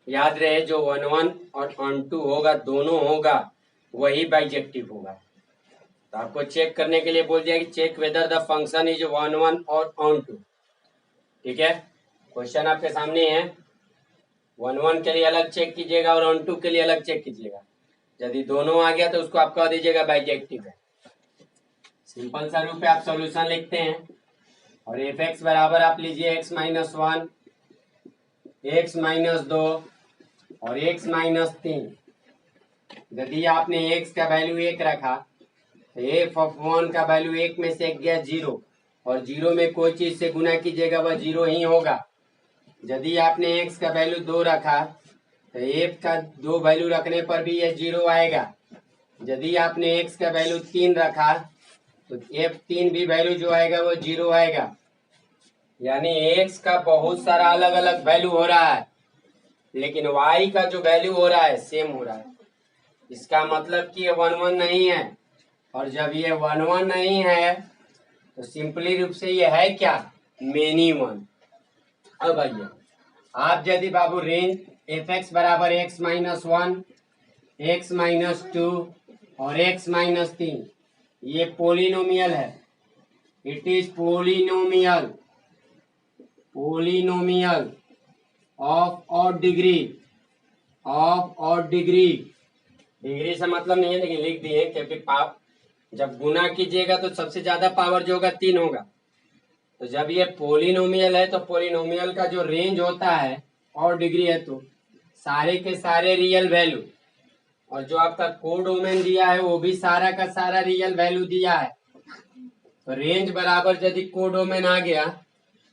याद रहे जो वन वन और ऑन टू होगा दोनों होगा वही बाइजेक्टिव होगा। तो आपको चेक करने के लिए बोल दिया कि check whether the function is one one और ऑन टू। ठीक है, क्वेश्चन आपके सामने है। वन वन के लिए अलग चेक कीजिएगा और ऑन टू के लिए अलग चेक कीजिएगा। यदि दोनों आ गया तो उसको आप कह दीजिएगा बाइजेक्टिव है। सिंपल सा रूप में आप सॉल्यूशन लिखते हैं और एफ एक्स बराबर आप लीजिए x minus one, x minus दो और एक्स माइनस तीन। यदि आपने एक्स का वैल्यू एक रखा तो एफ ऑफ वन का वैल्यू एक में से एक गया जीरो, और जीरो में कोई चीज से गुना कीजिएगा वह जीरो ही होगा। यदि आपने एक्स का वैल्यू दो रखा तो एफ का दो वैल्यू रखने पर भी यह जीरो आएगा। यदि आपने एक्स का वैल्यू तीन रखा तो एफ तीन भी वैल्यू जो आएगा वो जीरो आएगा। यानी एक्स का बहुत सारा अलग अलग वैल्यू हो रहा है लेकिन वाई का जो वैल्यू हो रहा है सेम हो रहा है। इसका मतलब कि ये वन वन नहीं है, और जब ये वन वन नहीं है तो सिंपली रूप से ये है क्या? Many one. अब आइए आप यदि बाबू रेंज एफ एक्स बराबर x minus one, x minus two और एक्स माइनस तीन, ये पोलिनोमियल है। It is polynomial of odd degree degree से मतलब नहीं है लेकिन लिख दिए क्योंकि जब गुना कीजिएगा तो सबसे ज्यादा पावर जो होगा तीन होगा। तो जब ये पोलिनोमियल है तो पोलिनोमियल का जो रेंज होता है और डिग्री है तो सारे के सारे रियल वैल्यू और जो आपका कोडोमेन दिया है वो भी सारा का सारा रियल वैल्यू दिया है। तो रेंज बराबर यदि कोडोमेन आ गया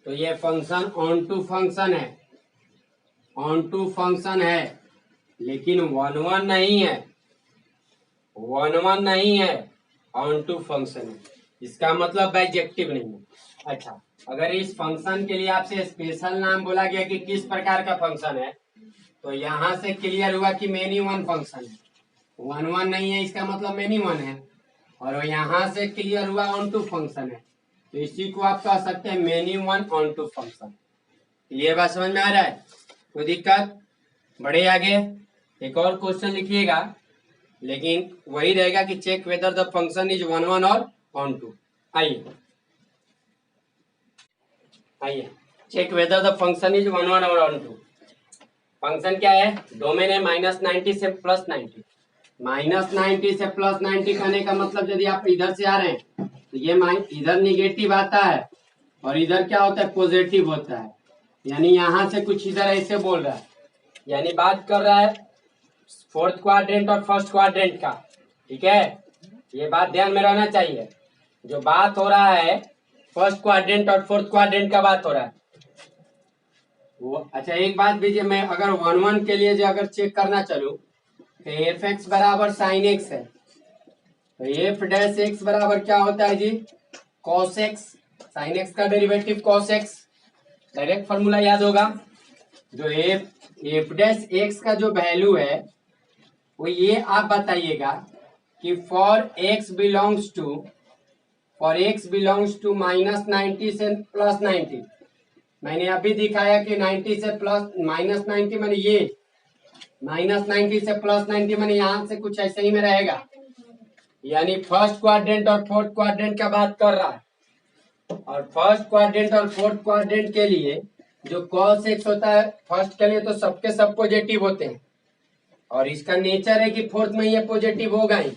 तो ये फंक्शन ऑन टू फंक्शन है, ऑन टू फंक्शन है, लेकिन 1 1 नहीं है, 1 1 नहीं है, ऑन टू फंक्शन है। इसका मतलब बाइजेक्टिव नहीं है। अच्छा, अगर इस फंक्शन के लिए आपसे स्पेशल नाम बोला गया कि किस प्रकार का फंक्शन है, तो यहां से क्लियर हुआ कि मेनी वन फंक्शन है। 1 1 नहीं है इसका मतलब मेनी वन है, और यहां से क्लियर हुआ ऑन टू फंक्शन है, तो इसी को आप कह सकते हैं many one onto function. Clear बात समझ में आ रहा है? कोई दिक्कत? बढ़े आगे, एक और क्वेश्चन लिखिएगा, लेकिन वही रहेगा कि check whether the function is 1 1 और ऑन टू। आइए आइए, check whether the function is 1 1 और ऑन टू। फंक्शन क्या है? डोमेन है -90 से +90। -90 से +90 करने का मतलब यदि आप इधर से आ रहे हैं तो ये इधर निगेटिव आता है और इधर क्या होता है? पॉजिटिव होता है। यानी यहां से कुछ इधर ऐसे बोल रहा है, यानी बात कर रहा है फोर्थ क्वाड्रेंट और फर्स्ट क्वाड्रेंट का। ठीक है, ये बात ध्यान में रहना चाहिए। जो बात हो रहा है फर्स्ट क्वाड्रेंट और फोर्थ क्वाड्रेंट का बात हो रहा है वो। अच्छा, एक बात भी, मैं अगर 1 1 के लिए जो अगर चेक करना चलू तो एफ एक्स बराबर साइन एक्स है, तो एफ डैश एक्स बराबर क्या होता है जी? Cos x. साइन एक्स का derivative cos x, direct formula याद होगा। जो एफ डैश एक्स का जो वैल्यू है वो ये आप बताइएगा कि फॉर एक्स बिलोंग्स टू -90 से +90। मैंने अभी दिखाया कि 90 से -90 मैंने ये -90 से +90 मैंने यहां से कुछ ऐसे ही में रहेगा, यानी फर्स्ट क्वाड्रेंट और फोर्थ क्वाड्रेंट का बात कर रहा है। और फर्स्ट क्वाड्रेंट और फोर्थ क्वाड्रेंट के लिए जो cos x होता है फर्स्ट के लिए तो सबके सब पॉजिटिव होते हैं, और इसका नेचर है कि फोर्थ में ये पॉजिटिव होगा ही।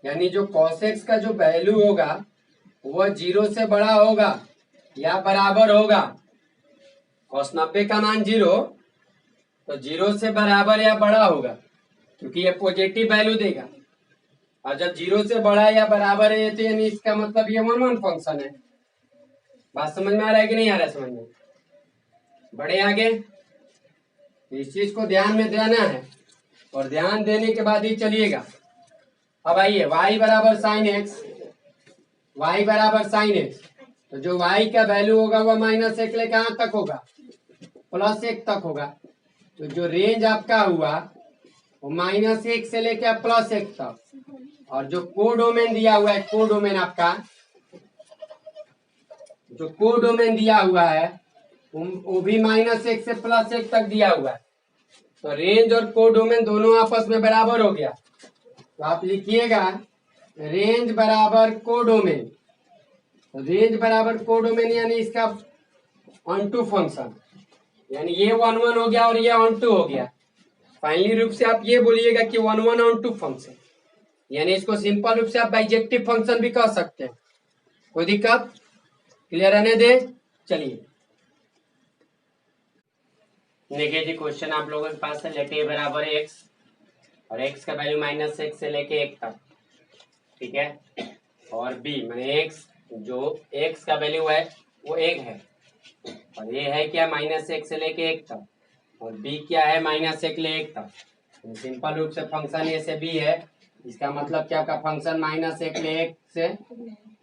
यानी जो cos x का जो वैल्यू होगा वो 0 से बड़ा होगा या बराबर होगा। cos 90 का मान 0, तो 0 से बराबर या बड़ा होगा, क्योंकि ये पॉजिटिव वैल्यू देगा। और जब 0 से बड़ा या बराबर है तो यानी इसका मतलब ये 1 1 फंक्शन है। बात समझ में आ रहा है कि नहीं आ रहा है? समझ में? बढ़े आगे, इस चीज को ध्यान में देना है, और ध्यान देने के बाद ही चलिएगा। अब आइए, y बराबर साइन एक्स, y बराबर साइन एक्स, तो जो y का वैल्यू होगा वह -1 ले कहां तक होगा? +1 तक होगा। तो जो रेंज आपका हुआ वो -1 से लेकर +1 तक, और जो कोडोमेन दिया हुआ है, कोडोमेन आपका जो कोडोमेन दिया हुआ है वो भी -1 से +1 तक दिया हुआ है। तो रेंज और कोडोमेन दोनों आपस में बराबर हो गया, तो आप लिखिएगा रेंज बराबर कोडोमेन। रेंज बराबर कोडोमेन यानी इसका ऑन टू फंक्शन, यानी ये 1 1 हो गया और ये ऑन टू हो गया। फाइनली रूप से आप ये बोलिएगा कि 1 1 ऑन टू फंक्शन, यानी इसको सिंपल रूप से आप बाइजेक्टिव फंक्शन भी कह सकते हैं। कोई दिक्कत? क्लियर रहने दे। चलिए, देखिए जी, क्वेश्चन आप लोगों के पास है, लेट ए बराबर एक्स, और एक्स का वैल्यू -1 से लेके 1 तक। ठीक है, और बी मैंने एक्स, जो एक्स का वैल्यू है वो 1 है, और ये है क्या? -1 से लेके 1 तक, और बी क्या है? -1 ले 1 तक। तो सिंपल रूप से फंक्शन ए से बी है, इसका मतलब क्या? आपका फंक्शन -1 ले 1 से,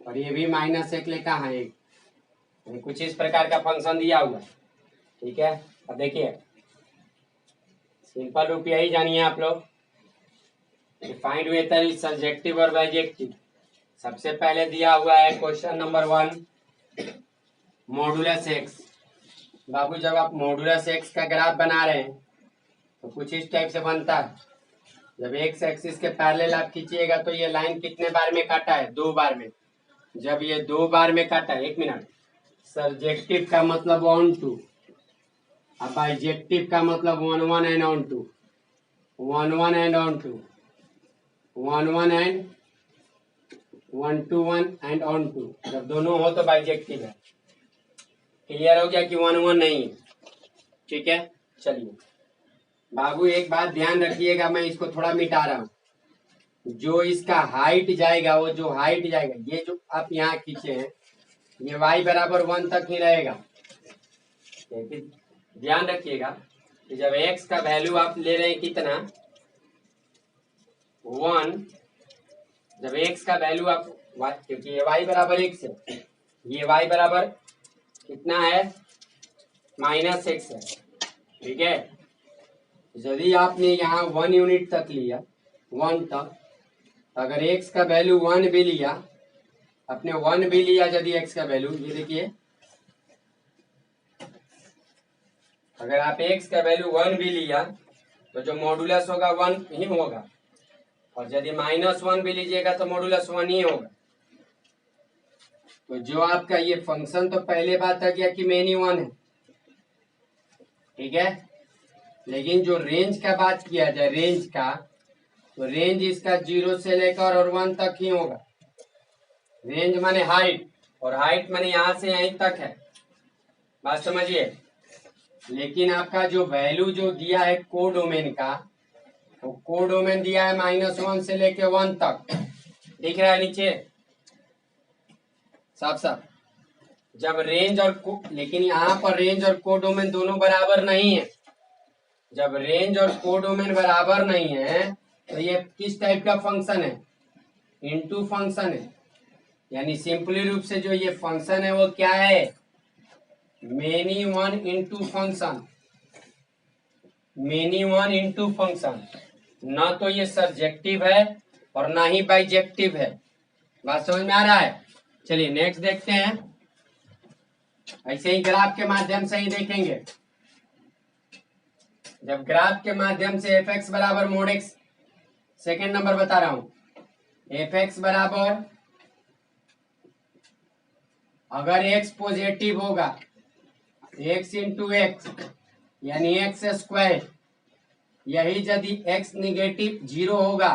और ये भी -1 ले कहाँ है? 1। कुछ इस प्रकार का फंक्शन दिया हुआ। ठीक है, अब देखिए, सिंपल रूप यही जानिए आप लोग, फाइंड वेदर इज सब्जेक्टिव और बाइजेक्टिव। सबसे पहले दिया हुआ है क्वेश्चन नंबर 1, मॉडुलस एक्स। बाबू, जब आप मॉडुलस एक्स का ग्राफ बना रहे हैं तो कुछ इस टाइप से बनता है। जब एक्स एक्सिस के पैरेलल आप खींचिएगा तो ये लाइन कितने बार में काटा है? 2 बार में। जब ये 2 बार में काटा है, 1 मिनट, सब्जेक्टिव का मतलब ऑन टू, अब बाइजेक्टिव का मतलब 1 1 and onto, 1 1 and onto, 1 1 and 1 2 1 and onto. जब दोनों हो तो बाइजेक्टिव है। क्लियर हो गया कि 1 1 नहीं है? ठीक है, चलिए बाबू एक बात ध्यान रखिएगा, मैं इसको थोड़ा मिटा रहा हूँ। जो इसका हाइट जाएगा, वो जो हाइट जाएगा, ये जो आप यहाँ खींचे हैं, ये y बराबर 1 तक ही रहेगा। ध्यान रखिएगा कि जब x का वैल्यू आप ले रहे हैं कितना 1, जब x का वैल्यू आप क्योंकि ये y बराबर x है, ये y बराबर कितना है -x है, ठीक है। यदि आपने यहाँ 1 यूनिट तक लिया, 1 तक, अगर x का वैल्यू 1 भी लिया, अपने 1 भी लिया यदि x का वैल्यू, ये देखिए अगर आप x का वैल्यू 1 भी लिया तो जो मॉडुलस होगा 1 ही होगा, और यदि -1 भी लीजिएगा तो मॉडुलस 1 ही होगा। तो जो आपका ये फंक्शन, तो पहले बात आ गया कि मेनी 1 है, ठीक है। लेकिन जो रेंज का बात किया जाए, रेंज का, तो रेंज इसका 0 से लेकर और 1 तक ही होगा। रेंज माने हाइट, और हाइट माने यहां से यहीं तक है, बात समझिए। लेकिन आपका जो वैल्यू जो दिया है कोडोमेन का, तो कोडोमेन दिया है -1 से लेके 1 तक, दिख रहा है नीचे साफ साफ। जब रेंज और लेकिन यहाँ पर रेंज और कोडोमेन दोनों बराबर नहीं है। जब रेंज और कोडोमेन बराबर नहीं है तो ये किस टाइप का फंक्शन है, इनटू फंक्शन है। यानी सिंपली रूप से जो ये फंक्शन है वो क्या है, many 1 into function, many 1 into function. ना तो ये सब्जेक्टिव है और ना ही बाइजेक्टिव है, बात समझ में आ रहा है। चलिए नेक्स्ट देखते हैं। ऐसे ही ग्राफ के माध्यम से ही देखेंगे। जब ग्राफ के माध्यम से एफ एक्स बराबर मोड एक्स, सेकेंड नंबर बता रहा हूं, एफ एक्स बराबर, अगर एक्स पॉजिटिव होगा, एक्स इंटू एक्स यानी एक्स स्क्वायर, यही यदि एक्स निगेटिव 0 होगा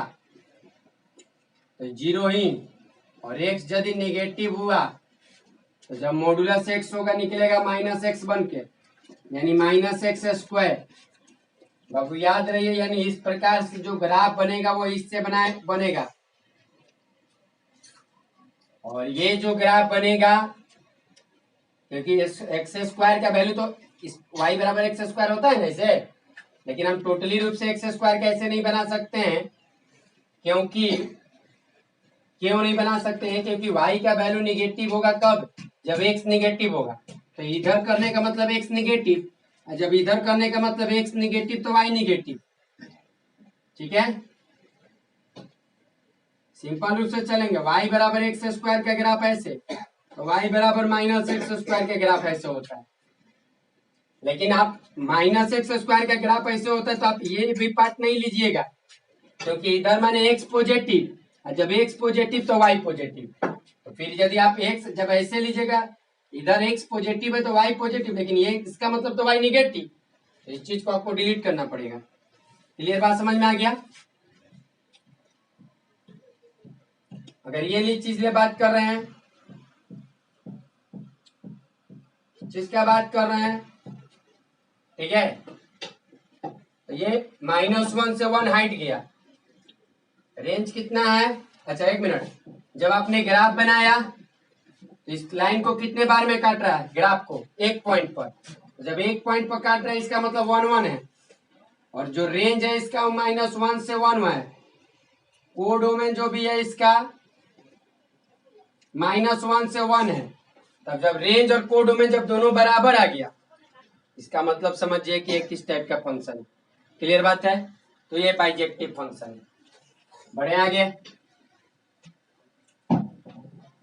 तो 0 ही, और एक्स यदि निगेटिव हुआ तो जब मॉडुलस एक्स होगा निकलेगा -x बन के, यानी -x स्क्वायर। बाबू याद रहिए, यानी इस प्रकार से जो ग्राफ बनेगा वो इससे बनेगा, और ये जो ग्राफ बनेगा, क्योंकि एक्स स्क्वायर का वैल्यू तो y बराबर एक्स स्क्वायर होता है ना इसे, लेकिन हम टोटली रूप से एक्स स्क्वायर कैसे नहीं बना सकते हैं, क्यों नहीं बना सकते हैं, क्योंकि y का वैल्यू निगेटिव होगा कब, जब x निगेटिव होगा। तो इधर करने का मतलब x निगेटिव, जब इधर करने का मतलब x निगेटिव तो y निगेटिव, ठीक है। सिंपल रूप से चलेंगे, y बराबर एक्स स्क्वायर का ग्राफ ऐसे, तो y बराबर -x स्क्वायर का ग्राफ ऐसे होता है। लेकिन आप -x स्क्वायर का ग्राफ ऐसे होता है तो आप ये भी पार्ट नहीं लीजिएगा, क्योंकि इधर माने x पॉजिटिव, जब x पॉजिटिव तो y पॉजिटिव। तो फिर यदि आप x जब ऐसे लीजिएगा, इधर x पॉजिटिव है तो y पॉजिटिव, लेकिन ये इसका मतलब तो y निगेटिव, तो इस चीज को आपको डिलीट करना पड़ेगा। क्लियर बात समझ में आ गया। अगर ये चीज ले बात कर रहे हैं, जिसका बात कर रहे हैं, ठीक है, तो ये -1 से 1 हाइट गया, रेंज कितना है, अच्छा एक मिनट, जब आपने ग्राफ बनाया तो इस लाइन को कितने बार में काट रहा है, ग्राफ को एक पॉइंट पर, जब एक पॉइंट पर काट रहा है इसका मतलब 1 1 है, और जो रेंज है इसका -1 से 1 है, कोडोमेन जो भी है इसका -1 से 1 है। तब जब रेंज और कोडोमेन जब दोनों बराबर आ गया, इसका मतलब समझिए कि एक किस टाइप का फंक्शन है। क्लियर बात है। तो ये बाइजेक्टिव फंक्शन है। बढ़े आगे,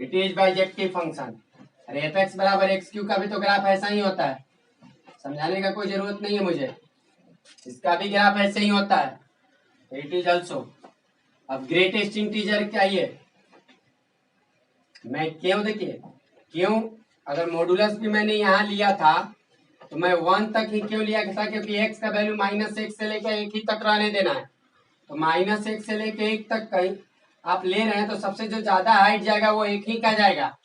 इट इज बाइजेक्टिव फंक्शन। अरे एफ एक्स बराबर एक्स क्यू का भी तो ग्राफ ऐसा ही होता है, समझाने का कोई जरूरत नहीं है मुझे, इसका भी ग्राफ ऐसे ही होता है। It is also. अब ग्रेटेस्ट इंटीजर क्या ये, मैं क्यों, देखिए क्यों, अगर मॉडुलस भी मैंने यहाँ लिया था तो मैं 1 तक ही क्यों लिया था, क्योंकि x का वैल्यू -x से लेकर 1 ही तक रहने देना है। तो -x से लेकर 1 तक कहीं आप ले रहे हैं तो सबसे जो ज्यादा हाइट जाएगा वो 1 ही का जाएगा।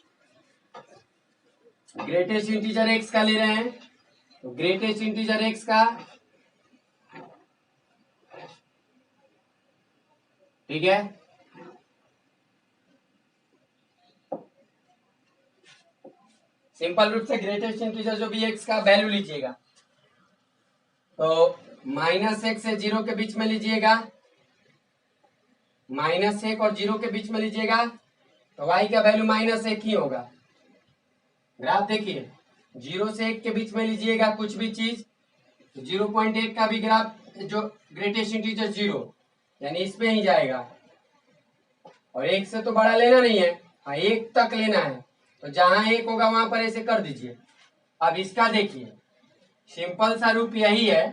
ग्रेटेस्ट इंटीजर x का ले रहे हैं तो ग्रेटेस्ट इंटीजर x का ठीक है। सिंपल रूप से ग्रेटेस्ट इंटीजर जो भी एक्स का वैल्यू लीजिएगा तो -1 से 0 के बीच में लीजिएगा, -1 और 0 के बीच में लीजिएगा तो y का वैल्यू -1 ही होगा। ग्राफ देखिए, 0 से 1 के बीच में लीजिएगा कुछ भी चीज, 0.1 का भी ग्राफ जो ग्रेटेस्ट इंटीजर 0 यानी इसमें ही जाएगा, और 1 से तो बड़ा लेना नहीं है, हाँ 1 तक लेना है, तो जहां 1 होगा वहां पर ऐसे कर दीजिए। अब इसका देखिए, सिंपल सा रूप यही है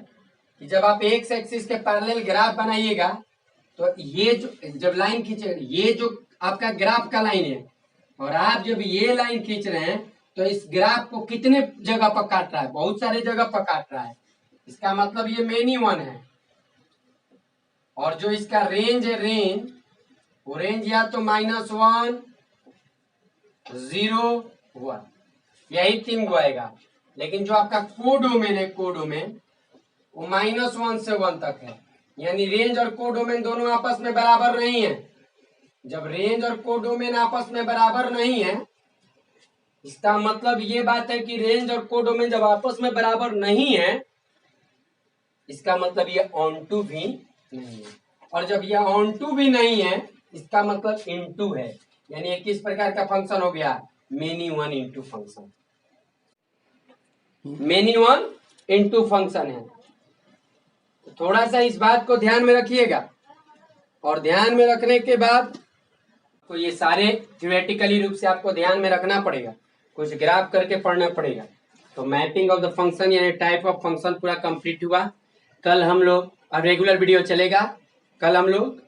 कि जब आप एक्स एक्सिस के पैरेलल ग्राफ बनाइएगा तो ये जो जब लाइन खींचे, ये जो आपका ग्राफ का लाइन है और आप जब ये लाइन खींच रहे हैं तो इस ग्राफ को कितने जगह पर काट रहा है, बहुत सारे जगह पर काट रहा है, इसका मतलब ये मेनी वन है। और जो इसका रेंज है, रेंज वो रेंज या तो -1 0 1 यही 3 को आएगा, लेकिन जो आपका कोडोमेन है, कोडोमेन वो -1 से 1 तक है, यानी रेंज और कोडोमेन दोनों आपस में बराबर नहीं है। जब रेंज और कोडोमेन आपस में बराबर नहीं है, इसका मतलब ये बात है कि रेंज और कोडोमेन जब आपस में बराबर नहीं है, इसका मतलब ये ऑन टू भी नहीं है, और जब ये ऑन टू भी नहीं है इसका मतलब इनटू है, यानी एक किस प्रकार का फंक्शन हो गया, many one into function, many one into function है। तो थोड़ा सा इस बात को ध्यान में रखिएगा, और ध्यान में रखने के बाद तो ये सारे थ्योरेटिकली रूप से आपको ध्यान में रखना पड़ेगा, कुछ ग्राफ करके पढ़ना पड़ेगा। तो मैपिंग ऑफ द फंक्शन यानी टाइप ऑफ फंक्शन पूरा कंप्लीट हुआ। कल हम लोग, अब रेगुलर वीडियो चलेगा, कल हम लोग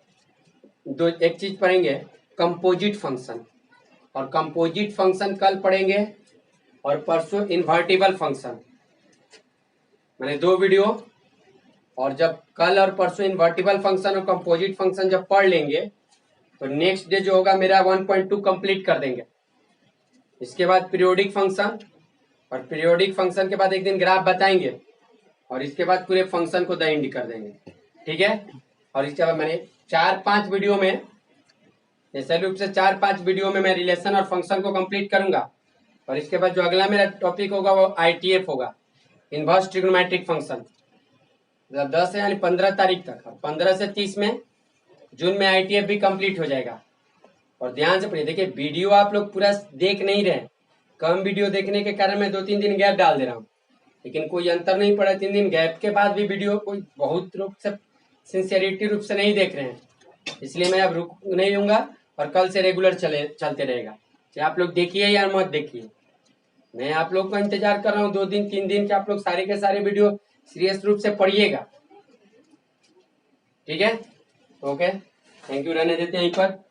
एक चीज पढ़ेंगे, कंपोजिट फंक्शन, और कंपोजिट फंक्शन कल पढ़ेंगे, और परसों इन्वर्टिबल फंक्शन, मैंने 2 वीडियो, और जब कल और परसों इन्वर्टिबल फंक्शन और कंपोजिट फंक्शन जब पढ़ लेंगे तो नेक्स्ट डे जो होगा मेरा 1.2 कंप्लीट कर देंगे। इसके बाद पीरियोडिक फंक्शन, और पीरियोडिक फंक्शन के बाद एक दिन ग्राफ बताएंगे, और इसके बाद पूरे फंक्शन को द एंड कर देंगे, ठीक है। और इसके बाद मैंने 4-5 वीडियो में, जैसे रूप से 4-5 वीडियो में मैं रिलेशन और फंक्शन को कंप्लीट करूंगा, और इसके बाद जो अगला मेरा टॉपिक होगा वो ITF होगा, इनवर्स ट्रिग्नोमेट्रिक फंक्शन, 10 यानी 15 तारीख तक, 15 से 30 में जून में ITF भी कंप्लीट हो जाएगा। और ध्यान से पढ़िए, देखिए वीडियो आप लोग पूरा देख नहीं रहे, कम वीडियो देखने के कारण मैं 2-3 दिन गैप डाल दे रहा हूँ, लेकिन कोई अंतर नहीं पड़ा, 3 दिन गैप के बाद भी वीडियो कोई बहुत रूप से सिंसियरिटी रूप से नहीं देख रहे हैं, इसलिए मैं अब रुक नहीं लूंगा, और कल से रेगुलर चलते रहेगा, चाहे आप लोग देखिए या मत देखिए, मैं आप लोग का इंतजार कर रहा हूँ 2 दिन 3 दिन के, आप लोग सारे के सारे वीडियो सीरियस रूप से पढ़िएगा, ठीक है। ओके, थैंक यू, रहने देते हैं यहीं पर।